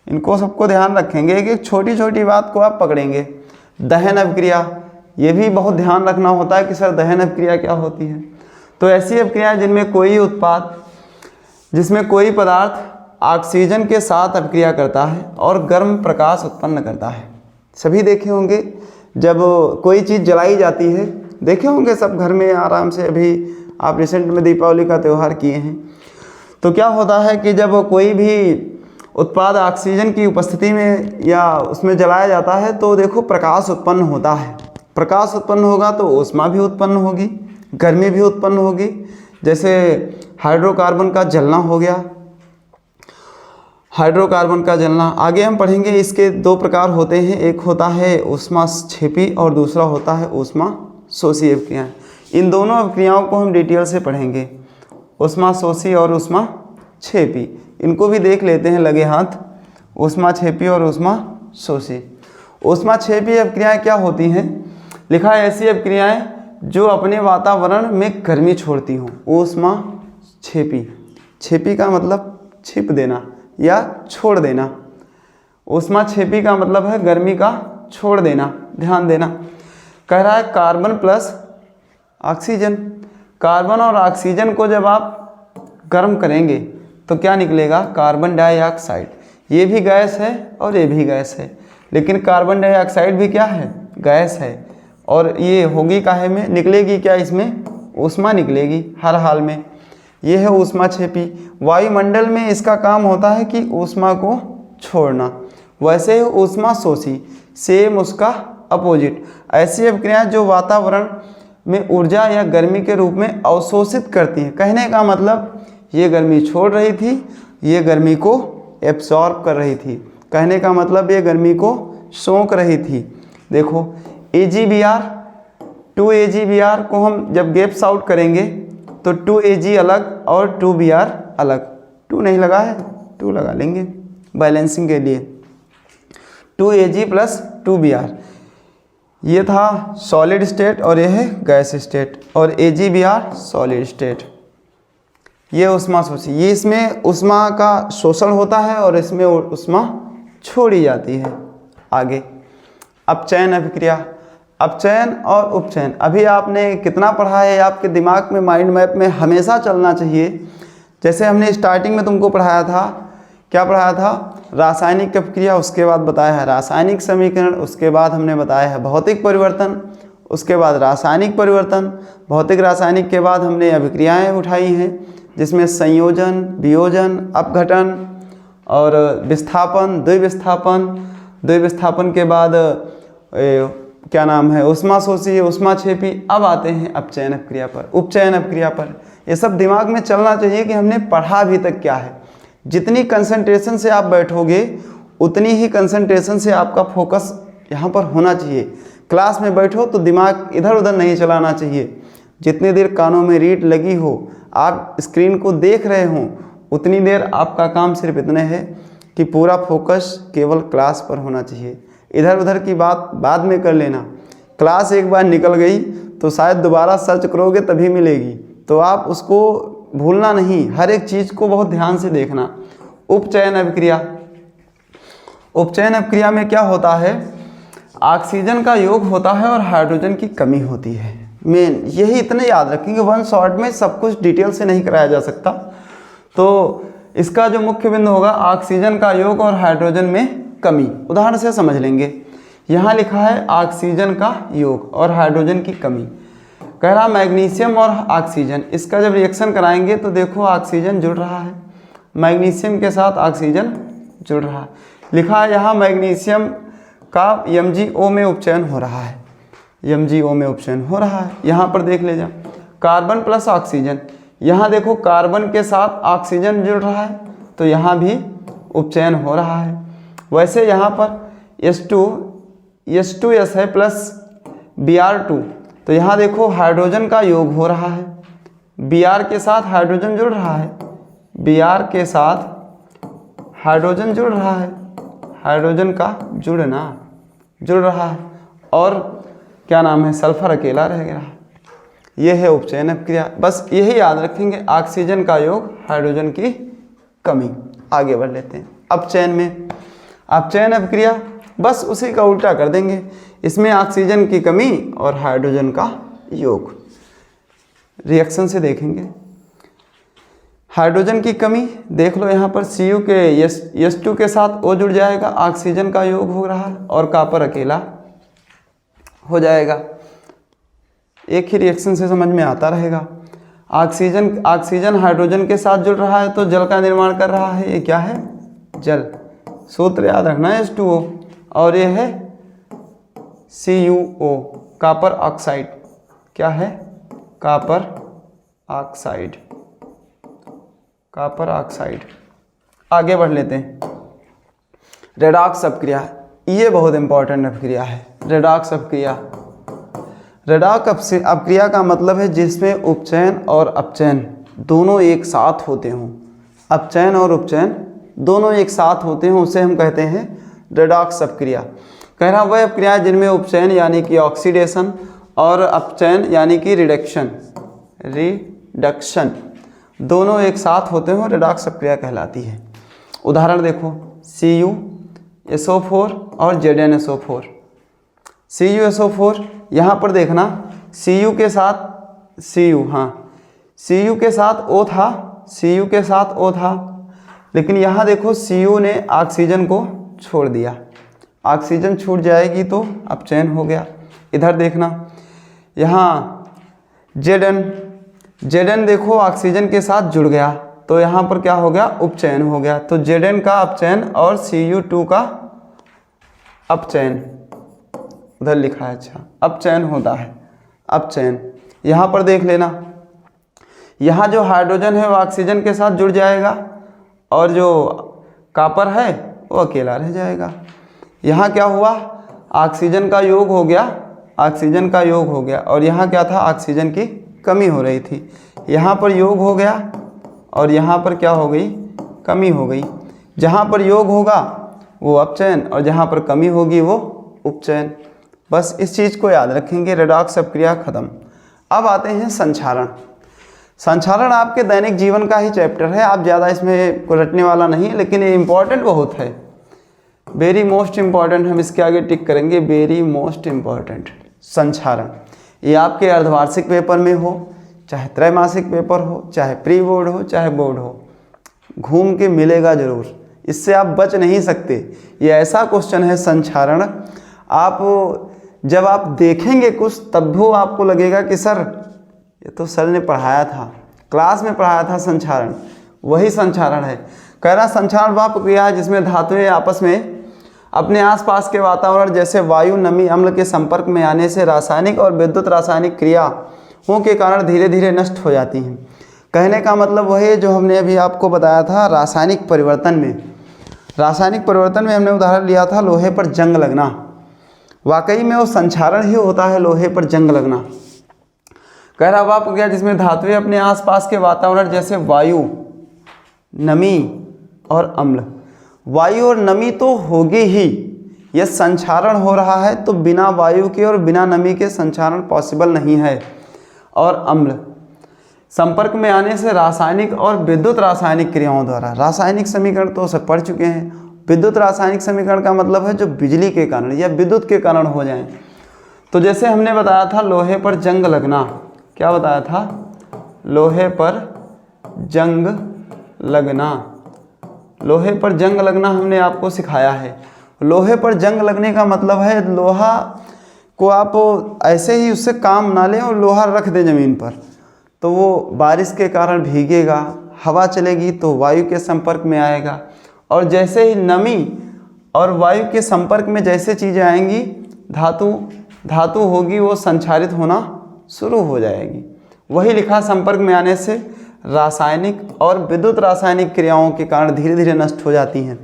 इनको सबको ध्यान रखेंगे, एक छोटी छोटी बात को आप पकड़ेंगे। दहन अभिक्रिया, ये भी बहुत ध्यान रखना होता है कि सर दहन अभिक्रिया क्या होती है। तो ऐसी अभिक्रिया जिसमें कोई पदार्थ ऑक्सीजन के साथ अभिक्रिया करता है और गर्म प्रकाश उत्पन्न करता है। सभी देखे होंगे जब कोई चीज़ जलाई जाती है, देखे होंगे सब घर में आराम से। अभी आप रिसेंट में दीपावली का त्यौहार किए हैं, तो क्या होता है कि जब कोई भी उत्पाद ऑक्सीजन की उपस्थिति में या उसमें जलाया जाता है तो देखो प्रकाश उत्पन्न होता है। प्रकाश उत्पन्न होगा तो ऊष्मा भी उत्पन्न होगी, गर्मी भी उत्पन्न होगी। जैसे हाइड्रोकार्बन का जलना हो गया, हाइड्रोकार्बन का जलना। आगे हम पढ़ेंगे, इसके दो प्रकार होते हैं, एक होता है ऊष्माक्षेपी और दूसरा होता है ऊष्माशोषी अभिक्रियाएं। इन दोनों अभिक्रियाओं को हम डिटेल से पढ़ेंगे, ऊष्माशोषी और ऊष्माक्षेपी। इनको भी देख लेते हैं लगे हाथ, ऊष्माक्षेपी और ऊष्माशोषी। ऊष्माक्षेपी अभिक्रियाएं क्या होती हैं? लिखा है ऐसी अभिक्रियाएं जो अपने वातावरण में गर्मी छोड़ती हों। ऊष्माक्षेपी, छेपी का मतलब छिप देना या छोड़ देना। ऊष्माक्षेपी का मतलब है गर्मी का छोड़ देना, ध्यान देना। कह रहा है कार्बन प्लस ऑक्सीजन। कार्बन और ऑक्सीजन को जब आप गर्म करेंगे तो क्या निकलेगा? Carbon dioxide. ये भी गैस है और ये भी गैस है, लेकिन कार्बन डाइऑक्साइड भी क्या है? गैस है। और ये होगी काहे में? निकलेगी क्या इसमें? ऊष्मा निकलेगी हर हाल में। ये है ऊष्माक्षेपी। वायुमंडल में इसका काम होता है कि ऊष्मा को छोड़ना। वैसे ही ऊष्माशोषी, सेम उसका अपोजिट। ऐसी अभिक्रियाएं जो वातावरण में ऊर्जा या गर्मी के रूप में अवशोषित करती हैं। कहने का मतलब ये गर्मी छोड़ रही थी, ये गर्मी को एब्सॉर्ब कर रही थी। कहने का मतलब ये गर्मी को सोख रही थी। देखो AgBr, 2AgBr को हम जब गैप्स आउट करेंगे तो 2Ag अलग और 2Br अलग। 2 नहीं लगा है, 2 लगा लेंगे बैलेंसिंग के लिए। 2Ag प्लस 2Br, ये था सॉलिड स्टेट और ये है गैस स्टेट, और AgBr सॉलिड स्टेट। ये उष्मा शोषी, ये इसमें उष्मा का शोषण होता है और इसमें उष्मा छोड़ी जाती है। आगे अपचयन अभिक्रिया, अपचयन और उपचयन। अभी आपने कितना पढ़ा है, आपके दिमाग में माइंड मैप में हमेशा चलना चाहिए। जैसे हमने स्टार्टिंग में तुमको पढ़ाया था, क्या पढ़ाया था, रासायनिक अभिक्रिया, उसके बाद बताया है रासायनिक समीकरण, उसके बाद हमने बताया है भौतिक परिवर्तन, उसके बाद रासायनिक परिवर्तन, भौतिक रासायनिक के बाद हमने अभिक्रियाएं उठाई हैं जिसमें संयोजन, वियोजन, अपघटन और विस्थापन, द्विविस्थापन, द्विविस्थापन के बाद क्या नाम है, उष्माशोषी, उष्माक्षेपी। अब आते हैं अपचयन अभिक्रिया पर, उपचयन अभिक्रिया पर। ये सब दिमाग में चलना चाहिए कि हमने पढ़ा अभी तक क्या है। जितनी कंसंट्रेशन से आप बैठोगे उतनी ही कंसंट्रेशन से आपका फोकस यहाँ पर होना चाहिए। क्लास में बैठो तो दिमाग इधर उधर नहीं चलाना चाहिए। जितनी देर कानों में रीड लगी हो, आप स्क्रीन को देख रहे हों, उतनी देर आपका काम सिर्फ इतने है कि पूरा फोकस केवल क्लास पर होना चाहिए। इधर उधर की बात बाद में कर लेना। क्लास एक बार निकल गई तो शायद दोबारा सर्च करोगे तभी मिलेगी, तो आप उसको भूलना नहीं, हर एक चीज़ को बहुत ध्यान से देखना। उपचयन अभिक्रिया, उपचयन अभिक्रिया में क्या होता है, ऑक्सीजन का योग होता है और हाइड्रोजन की कमी होती है। मेन यही इतने याद रखेंगे, वन शॉट में सब कुछ डिटेल से नहीं कराया जा सकता। तो इसका जो मुख्य बिंदु होगा ऑक्सीजन का योग और हाइड्रोजन में कमी। उदाहरण से समझ लेंगे, यहाँ लिखा है ऑक्सीजन का योग और हाइड्रोजन की कमी। कह रहा मैग्नीशियम और ऑक्सीजन, इसका जब रिएक्शन कराएंगे तो देखो ऑक्सीजन जुड़ रहा है, मैग्नीशियम के साथ ऑक्सीजन जुड़ रहा है। लिखा है यहाँ मैग्नीशियम का MgO में उपचयन हो रहा है, MgO में उपचयन हो रहा है। यहाँ पर देख ले जा, कार्बन प्लस ऑक्सीजन, यहाँ देखो कार्बन के साथ ऑक्सीजन जुड़ रहा है तो यहाँ भी उपचयन हो रहा है। वैसे यहाँ पर H2S है प्लस Br2, तो यहाँ देखो हाइड्रोजन का योग हो रहा है, Br के साथ हाइड्रोजन जुड़ रहा है, Br के साथ हाइड्रोजन जुड़ रहा है, हाइड्रोजन का जुड़ रहा है, और क्या नाम है, सल्फर अकेला रह गया। यह है उपचयन अभिक्रिया। बस यही याद रखेंगे, ऑक्सीजन का योग, हाइड्रोजन की कमी। आगे बढ़ लेते हैं अपचयन में। अपचयन अभिक्रिया बस उसी का उल्टा कर देंगे, इसमें ऑक्सीजन की कमी और हाइड्रोजन का योग। रिएक्शन से देखेंगे, हाइड्रोजन की कमी देख लो, यहाँ पर Cu के H2 के साथ O जुड़ जाएगा, ऑक्सीजन का योग हो रहा है और कॉपर अकेला हो जाएगा। एक ही रिएक्शन से समझ में आता रहेगा। ऑक्सीजन हाइड्रोजन के साथ जुड़ रहा है तो जल का निर्माण कर रहा है। ये क्या है, जल। सूत्र याद रखना है H2O, और ये है CuO, कॉपर ऑक्साइड। क्या है, कॉपर ऑक्साइड, कॉपर ऑक्साइड। आगे बढ़ लेते हैं, रेडॉक्स अभिक्रिया, ये बहुत इंपॉर्टेंट अभिक्रिया है। रेडॉक्स अभिक्रिया, रेडॉक्स अभिक्रिया का मतलब है जिसमें उपचयन और अपचयन दोनों एक साथ होते हों। अपचयन और उपचयन दोनों एक साथ होते हों, उसे हम कहते हैं रेडॉक्स अभिक्रिया। कह रहा वह अभिक्रिया जिनमें उपचयन यानी कि ऑक्सीडेशन और अपचयन यानी कि रिडक्शन दोनों एक साथ होते हों, रेडॉक्स अभिक्रिया कहलाती है। उदाहरण देखो, CuSO4 और ZnSO4। CuSO4, यहाँ पर देखना Cu के साथ Cu के साथ O था, Cu के साथ O था, लेकिन यहाँ देखो Cu ने ऑक्सीजन को छोड़ दिया, ऑक्सीजन छूट जाएगी तो अपचयन हो गया। इधर देखना, यहाँ Zn देखो ऑक्सीजन के साथ जुड़ गया तो यहाँ पर क्या हो गया, उपचयन हो गया। तो Zn का अपचयन और Cu2 का अपचयन, उधर लिखा है, अच्छा अपचयन होता है, अपचयन। यहाँ पर देख लेना, यहाँ जो हाइड्रोजन है वो ऑक्सीजन के साथ जुड़ जाएगा और जो कॉपर है वो अकेला रह जाएगा। यहाँ क्या हुआ, ऑक्सीजन का योग हो गया, ऑक्सीजन का योग हो गया, और यहाँ क्या था, ऑक्सीजन की कमी हो रही थी। यहाँ पर योग हो गया और यहाँ पर क्या हो गई, कमी हो गई। जहाँ पर योग होगा वो अपचयन और जहाँ पर कमी होगी वो उपचयन। बस इस चीज़ को याद रखेंगे। रेडॉक्स अभिक्रिया खत्म। अब आते हैं संक्षारण। संक्षारण आपके दैनिक जीवन का ही चैप्टर है, आप ज़्यादा इसमें को रटने वाला नहीं है, लेकिन ये इम्पॉर्टेंट बहुत है, वेरी मोस्ट इम्पॉर्टेंट। हम इसके आगे टिक करेंगे, वेरी मोस्ट इम्पॉर्टेंट। संक्षारण ये आपके अर्धवार्षिक पेपर में हो, चाहे त्रैमासिक पेपर हो, चाहे प्री बोर्ड हो, चाहे बोर्ड हो, घूम के मिलेगा जरूर, इससे आप बच नहीं सकते। ये ऐसा क्वेश्चन है संक्षारण, आप जब आप देखेंगे कुछ तब भी आपको लगेगा कि सर ये तो सर ने पढ़ाया था, क्लास में पढ़ाया था संक्षारण, वही संक्षारण है। कह रहा संक्षारण वह प्रक्रिया है जिसमें धातुएं आपस में अपने आसपास के वातावरण जैसे वायु, नमी, अम्ल के संपर्क में आने से रासायनिक और विद्युत रासायनिक क्रियाओं के कारण धीरे धीरे नष्ट हो जाती हैं। कहने का मतलब वही जो हमने अभी आपको बताया था रासायनिक परिवर्तन में। रासायनिक परिवर्तन में हमने उदाहरण लिया था लोहे पर जंग लगना, वाकई में वो संक्षारण ही होता है, लोहे पर जंग लगना। कह रहा वह प्रक्रिया जिसमें धातुएं अपने आसपास के वातावरण जैसे वायु, नमी और अम्ल, वायु और नमी तो होगी ही, यह संक्षारण हो रहा है तो बिना वायु के और बिना नमी के संक्षारण पॉसिबल नहीं है। और अम्ल संपर्क में आने से रासायनिक और विद्युत रासायनिक क्रियाओं द्वारा, रासायनिक समीकरण तो सब पढ़ चुके हैं, विद्युत रासायनिक समीकरण का मतलब है जो बिजली के कारण या विद्युत के कारण हो जाएं। तो जैसे हमने बताया था लोहे पर जंग लगना, क्या बताया था, लोहे पर जंग लगना, लोहे पर जंग लगना हमने आपको सिखाया है। लोहे पर जंग लगने का मतलब है लोहा को आप ऐसे ही उससे काम ना लें और लोहा रख दें ज़मीन पर, तो वो बारिश के कारण भीगेगा, हवा चलेगी तो वायु के संपर्क में आएगा, और जैसे ही नमी और वायु के संपर्क में जैसे चीज़ें आएंगी, धातु होगी, वो संक्षारित होना शुरू हो जाएगी। वही लिखा संपर्क में आने से रासायनिक और विद्युत रासायनिक क्रियाओं के कारण धीरे धीरे नष्ट हो जाती हैं।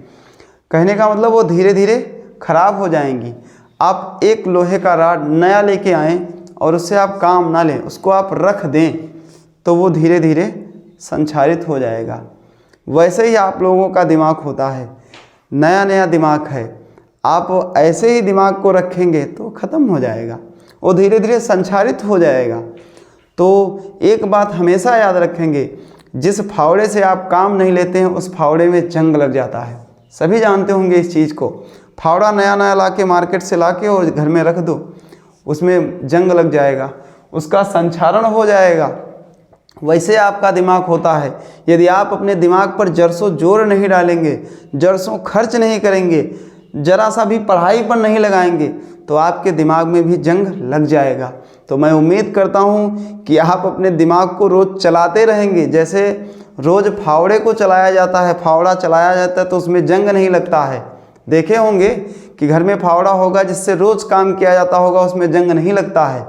कहने का मतलब वो धीरे धीरे खराब हो जाएंगी। आप एक लोहे का रॉड नया लेके आएँ और उससे आप काम ना लें, उसको आप रख दें तो वो धीरे धीरे संक्षारित हो जाएगा। वैसे ही आप लोगों का दिमाग होता है, नया नया दिमाग है, आप ऐसे ही दिमाग को रखेंगे तो ख़त्म हो जाएगा, वो धीरे धीरे संक्षारित हो जाएगा। तो एक बात हमेशा याद रखेंगे, जिस फावड़े से आप काम नहीं लेते हैं उस फावड़े में जंग लग जाता है। सभी जानते होंगे इस चीज़ को। फावड़ा नया नया लाके मार्केट से लाके और घर में रख दो, उसमें जंग लग जाएगा, उसका संक्षारण हो जाएगा। वैसे आपका दिमाग होता है, यदि आप अपने दिमाग पर जरसों जोर नहीं डालेंगे, जरसों खर्च नहीं करेंगे, जरा सा भी पढ़ाई पर नहीं लगाएंगे तो आपके दिमाग में भी जंग लग जाएगा। तो मैं उम्मीद करता हूँ कि आप अपने दिमाग को रोज़ चलाते रहेंगे। जैसे रोज़ फावड़े को चलाया जाता है, फावड़ा चलाया जाता है तो उसमें जंग नहीं लगता है। देखे होंगे कि घर में फावड़ा होगा जिससे रोज़ काम किया जाता होगा, उसमें जंग नहीं लगता है।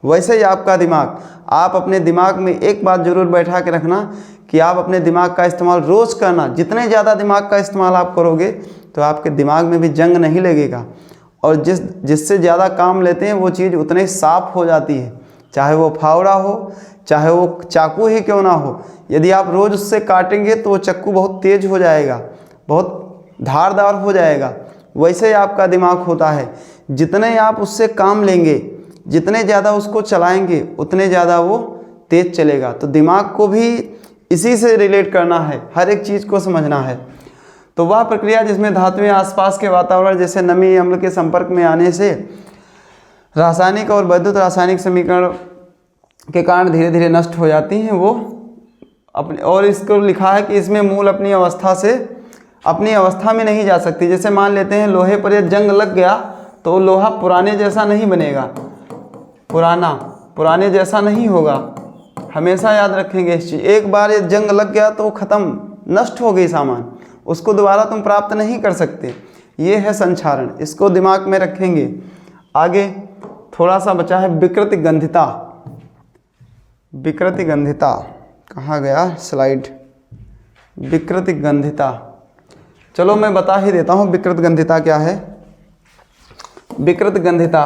वैसे ही आपका दिमाग, आप अपने दिमाग में एक बात ज़रूर बैठा के रखना कि आप अपने दिमाग का इस्तेमाल रोज़ करना। जितने ज़्यादा दिमाग का इस्तेमाल आप करोगे तो आपके दिमाग में भी जंग नहीं लगेगा, और जिससे ज़्यादा काम लेते हैं वो चीज़ उतने साफ हो जाती है, चाहे वो फावड़ा हो, चाहे वो चाकू ही क्यों ना हो। यदि आप रोज़ उससे काटेंगे तो वो चाकू बहुत तेज़ हो जाएगा, बहुत धारदार हो जाएगा। वैसे ही आपका दिमाग होता है, जितने आप उससे काम लेंगे, जितने ज़्यादा उसको चलाएंगे उतने ज़्यादा वो तेज़ चलेगा। तो दिमाग को भी इसी से रिलेट करना है, हर एक चीज़ को समझना है। तो वह प्रक्रिया जिसमें धातुएं आसपास के वातावरण जैसे नमी, अम्ल के संपर्क में आने से रासायनिक और विद्युत रासायनिक समीकरण के कारण धीरे धीरे नष्ट हो जाती हैं, वो अपने, और इसको लिखा है कि इसमें मूल अपनी अवस्था में नहीं जा सकती। जैसे मान लेते हैं लोहे पर यह जंग लग गया तो लोहा पुराने जैसा नहीं बनेगा, पुराने जैसा नहीं होगा। हमेशा याद रखेंगे इस चीज़। एक बार ये जंग लग गया तो ख़त्म, नष्ट हो गई सामान, उसको दोबारा तुम प्राप्त नहीं कर सकते। ये है संक्षारण, इसको दिमाग में रखेंगे। आगे थोड़ा सा बचा है विकृति गंधिता। विकृति गंधिता कहाँ गया स्लाइड, विकृति गंधिता। चलो मैं बता ही देता हूँ विकृत गंधिता क्या है। विकृत गंधिता,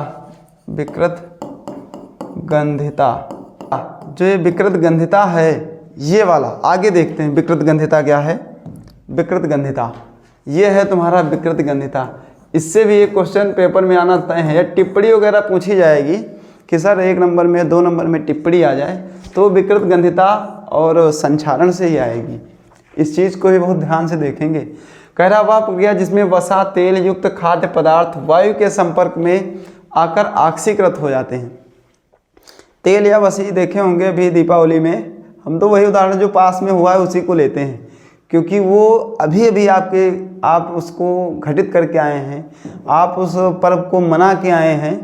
जो ये विकृत गंधिता है ये वाला, आगे देखते हैं विकृत गंधिता क्या है। विकृत गंधिता ये है तुम्हारा विकृत गंधिता। इससे भी एक क्वेश्चन पेपर में आना तय है, या टिप्पणी वगैरह पूछी जाएगी कि सर 1 नंबर में 2 नंबर में टिप्पणी आ जाए तो विकृत गंधिता और संक्षारण से ही आएगी। इस चीज़ को भी बहुत ध्यान से देखेंगे। कह रहा वह प्रक्रिया जिसमें वसा तेल युक्त खाद्य पदार्थ वायु के संपर्क में आकर ऑक्सीकृत हो जाते हैं। तेल या वसी देखे होंगे अभी दीपावली में, हम तो वही उदाहरण जो पास में हुआ है उसी को लेते हैं, क्योंकि वो अभी अभी आप उसको घटित करके आए हैं, आप उस पर्व को मना के आए हैं,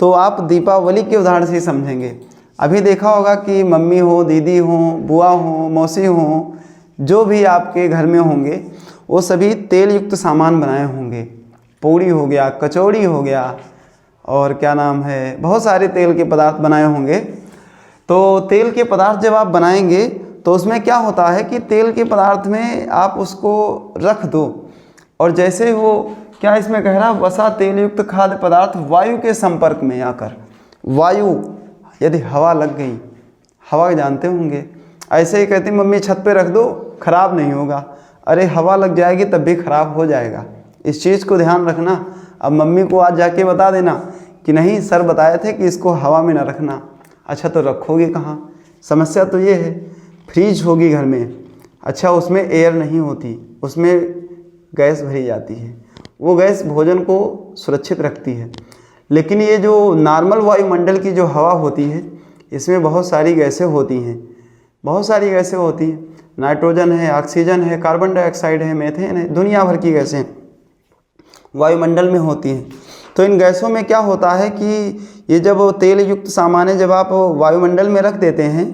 तो आप दीपावली के उदाहरण से ही समझेंगे। अभी देखा होगा कि मम्मी हो, दीदी हो, बुआ हो, मौसी हो, जो भी आपके घर में होंगे वो सभी तेल युक्त सामान बनाए होंगे। पूड़ी हो गया, कचौड़ी हो गया, और क्या नाम है, बहुत सारे तेल के पदार्थ बनाए होंगे। तो तेल के पदार्थ जब आप बनाएंगे तो उसमें क्या होता है कि तेल के पदार्थ में आप उसको रख दो, और जैसे वो क्या इसमें कह रहा वसा तेल युक्त खाद्य पदार्थ वायु के संपर्क में आकर, वायु यदि हवा लग गई, हवा जानते होंगे, ऐसे ही कहती मम्मी छत पे रख दो खराब नहीं होगा, अरे हवा लग जाएगी तब भी खराब हो जाएगा। इस चीज़ को ध्यान रखना। अब मम्मी को आज जाके बता देना कि नहीं सर बताए थे कि इसको हवा में ना रखना। अच्छा तो रखोगे कहाँ? समस्या तो ये है, फ्रीज होगी घर में, अच्छा उसमें एयर नहीं होती, उसमें गैस भरी जाती है, वो गैस भोजन को सुरक्षित रखती है। लेकिन ये जो नॉर्मल वायुमंडल की जो हवा होती है इसमें बहुत सारी गैसें होती हैं, बहुत सारी गैसें होती हैं, नाइट्रोजन है, ऑक्सीजन है, कार्बन डाइऑक्साइड है, मीथेन है, दुनिया भर की गैसें वायुमंडल में होती हैं। तो इन गैसों में क्या होता है कि ये जब तेल युक्त सामान जब आप वायुमंडल में रख देते हैं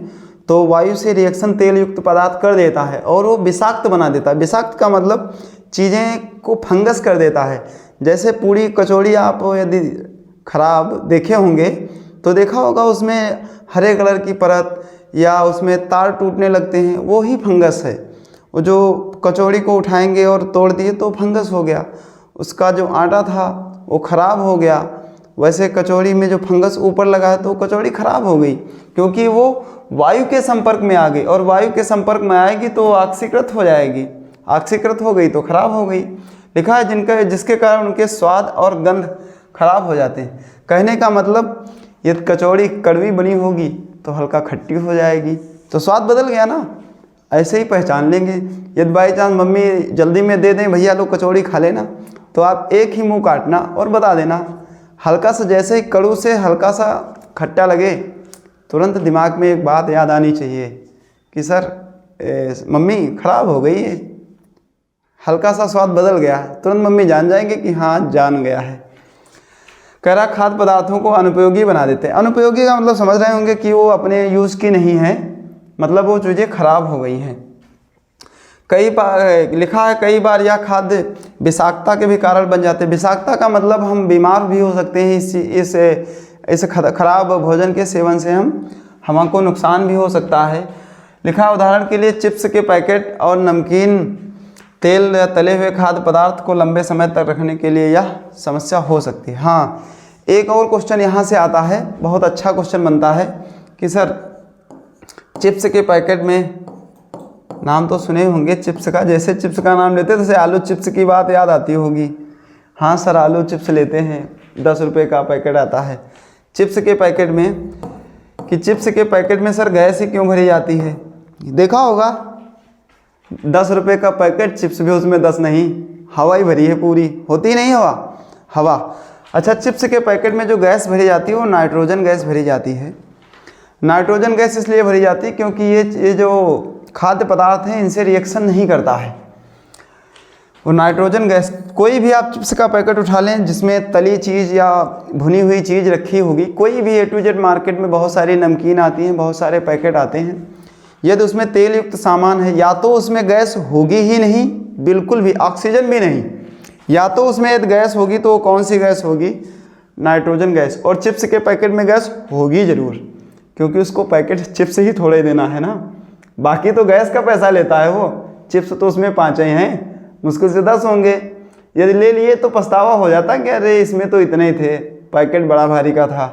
तो वायु से रिएक्शन तेल युक्त पदार्थ कर देता है और वो विषाक्त बना देता है। विषाक्त का मतलब चीज़ें को फंगस कर देता है। जैसे पूड़ी कचौड़ी आप यदि खराब देखे होंगे तो देखा होगा उसमें हरे कलर की परत या उसमें तार टूटने लगते हैं, वो ही फंगस है। वो जो कचौड़ी को उठाएंगे और तोड़ दिए तो फंगस हो गया, उसका जो आटा था वो ख़राब हो गया। वैसे कचौड़ी में जो फंगस ऊपर लगा है तो कचौड़ी ख़राब हो गई, क्योंकि वो वायु के संपर्क में आ गई, और वायु के संपर्क में आएगी तो ऑक्सीकृत हो जाएगी, ऑक्सीकृत हो गई तो ख़राब हो गई। लिखा है जिसके कारण उनके स्वाद और गंध खराब हो जाते हैं। कहने का मतलब यदि कचौड़ी कड़वी बनी होगी तो हल्का खट्टी हो जाएगी, तो स्वाद बदल गया ना। ऐसे ही पहचान लेंगे। यदि बाई चांस मम्मी जल्दी में दे दें भैया लो कचौड़ी खा लेना, तो आप एक ही मुंह काटना और बता देना। हल्का सा जैसे ही कड़ू से हल्का सा खट्टा लगे तुरंत दिमाग में एक बात याद आनी चाहिए कि सर मम्मी ख़राब हो गई है, हल्का सा स्वाद बदल गया है, तुरंत मम्मी जान जाएंगे कि हाँ जान गया है। कह रहा खाद्य पदार्थों को अनुपयोगी बना देते हैं। अनुपयोगी का मतलब समझ रहे होंगे कि वो अपने यूज़ की नहीं है, मतलब वो चीज़ें खराब हो गई हैं। कई बार लिखा है कई बार यह खाद्य विषाक्तता के भी कारण बन जाते हैं। विषाक्तता का मतलब हम बीमार भी हो सकते हैं इस खराब भोजन के सेवन से, हमको नुकसान भी हो सकता है। लिखा है उदाहरण के लिए चिप्स के पैकेट और नमकीन तेल या तले हुए खाद्य पदार्थ को लंबे समय तक रखने के लिए यह समस्या हो सकती है। हाँ, एक और क्वेश्चन यहाँ से आता है, बहुत अच्छा क्वेश्चन बनता है कि सर चिप्स के पैकेट में, नाम तो सुने होंगे चिप्स का, जैसे चिप्स का नाम लेते जैसे आलू चिप्स की बात याद आती होगी। हाँ सर आलू चिप्स लेते हैं, 10 रुपये का पैकेट आता है चिप्स के पैकेट में, कि चिप्स के पैकेट में सर गैस ही क्यों भरी जाती है? देखा होगा 10 रुपये का पैकेट चिप्स भी उसमें 10 नहीं, हवा ही भरी है पूरी, होती नहीं हवा। अच्छा, चिप्स के पैकेट में जो गैस भरी जाती है वो नाइट्रोजन गैस भरी जाती है। नाइट्रोजन गैस इसलिए भरी जाती है क्योंकि ये जो खाद्य पदार्थ हैं इनसे रिएक्शन नहीं करता है वो नाइट्रोजन गैस। कोई भी आप चिप्स का पैकेट उठा लें जिसमें तली चीज़ या भुनी हुई चीज़ रखी होगी, कोई भी A to Z मार्केट में बहुत सारी नमकीन आती हैं, बहुत सारे पैकेट आते हैं, यदि उसमें तेल युक्त सामान है या तो उसमें गैस होगी ही नहीं, बिल्कुल भी ऑक्सीजन भी नहीं, या तो उसमें यदि गैस होगी तो कौन सी गैस होगी? Nitrogen gas. और चिप्स के पैकेट में गैस होगी ज़रूर, क्योंकि उसको पैकेट चिप्स ही थोड़े देना है ना, बाकी तो गैस का पैसा लेता है वो। चिप्स तो उसमें 5 ही हैं, मुश्किल से 10 होंगे। यदि ले लिए तो पछतावा हो जाता कि अरे इसमें तो इतने ही थे, पैकेट बड़ा भारी का था।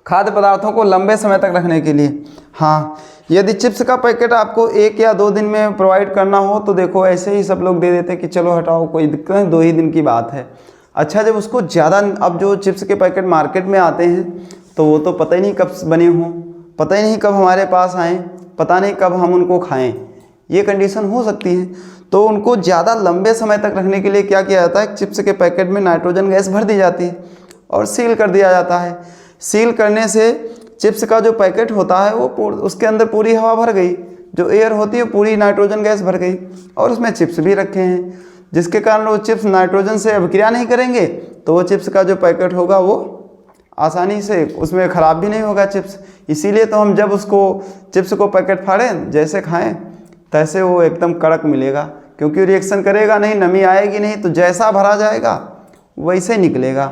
खाद्य पदार्थों को लंबे समय तक रखने के लिए, हाँ, यदि चिप्स का पैकेट आपको 1 या 2 दिन में प्रोवाइड करना हो तो देखो ऐसे ही सब लोग दे देते हैं कि चलो हटाओ कोई दिक्कत नहीं, 2 ही दिन की बात है। अच्छा, जब उसको ज़्यादा, अब जो चिप्स के पैकेट मार्केट में आते हैं तो वो तो पता ही नहीं कब बने हों, पता ही नहीं कब हमारे पास आएँ, पता नहीं कब हम उनको खाएं, ये कंडीशन हो सकती है। तो उनको ज़्यादा लंबे समय तक रखने के लिए क्या किया जाता है, चिप्स के पैकेट में नाइट्रोजन गैस भर दी जाती है और सील कर दिया जाता है। सील करने से चिप्स का जो पैकेट होता है वो उसके अंदर पूरी हवा भर गई, जो एयर होती है पूरी नाइट्रोजन गैस भर गई, और उसमें चिप्स भी रखे हैं, जिसके कारण वो चिप्स नाइट्रोजन से अभिक्रिया नहीं करेंगे, तो वो चिप्स का जो पैकेट होगा वो आसानी से उसमें ख़राब भी नहीं होगा चिप्स। इसीलिए तो हम जब उसको चिप्स को पैकेट फाड़ें, जैसे खाएं तैसे वो एकदम कड़क मिलेगा, क्योंकि रिएक्शन करेगा नहीं, नमी आएगी नहीं, तो जैसा भरा जाएगा वैसे निकलेगा।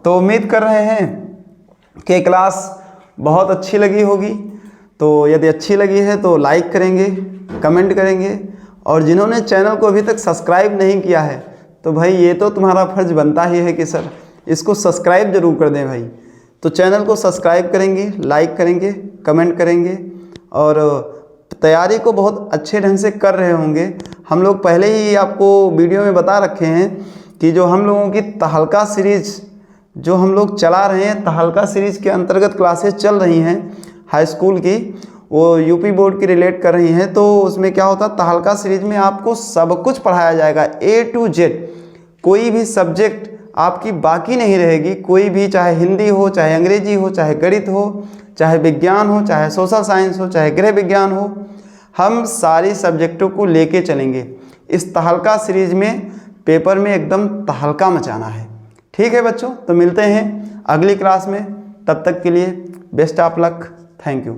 तो उम्मीद कर रहे हैं कि क्लास बहुत अच्छी लगी होगी। तो यदि अच्छी लगी है तो लाइक करेंगे, कमेंट करेंगे, और जिन्होंने चैनल को अभी तक सब्सक्राइब नहीं किया है तो भाई ये तो तुम्हारा फ़र्ज़ बनता ही है कि सर इसको सब्सक्राइब ज़रूर कर दें भाई। तो चैनल को सब्सक्राइब करेंगे, लाइक करेंगे, कमेंट करेंगे, और तैयारी को बहुत अच्छे ढंग से कर रहे होंगे। हम लोग पहले ही आपको वीडियो में बता रखे हैं कि जो हम लोगों की तहलका सीरीज़ जो हम लोग चला रहे हैं, तहलका सीरीज़ के अंतर्गत क्लासेस चल रही हैं हाई स्कूल की, वो यूपी बोर्ड की रिलेट कर रही हैं। तो उसमें क्या होता है, तहलका सीरीज़ में आपको सब कुछ पढ़ाया जाएगा A to Z, कोई भी सब्जेक्ट आपकी बाकी नहीं रहेगी। कोई भी, चाहे हिंदी हो, चाहे अंग्रेजी हो, चाहे गणित हो, चाहे विज्ञान हो, चाहे सोशल साइंस हो, चाहे गृह विज्ञान हो, हम सारी सब्जेक्टों को लेके चलेंगे। इस तहलका सीरीज़ में पेपर में एकदम तहलका मचाना है। ठीक है बच्चों, तो मिलते हैं अगली क्लास में, तब तक के लिए best of luck, thank you.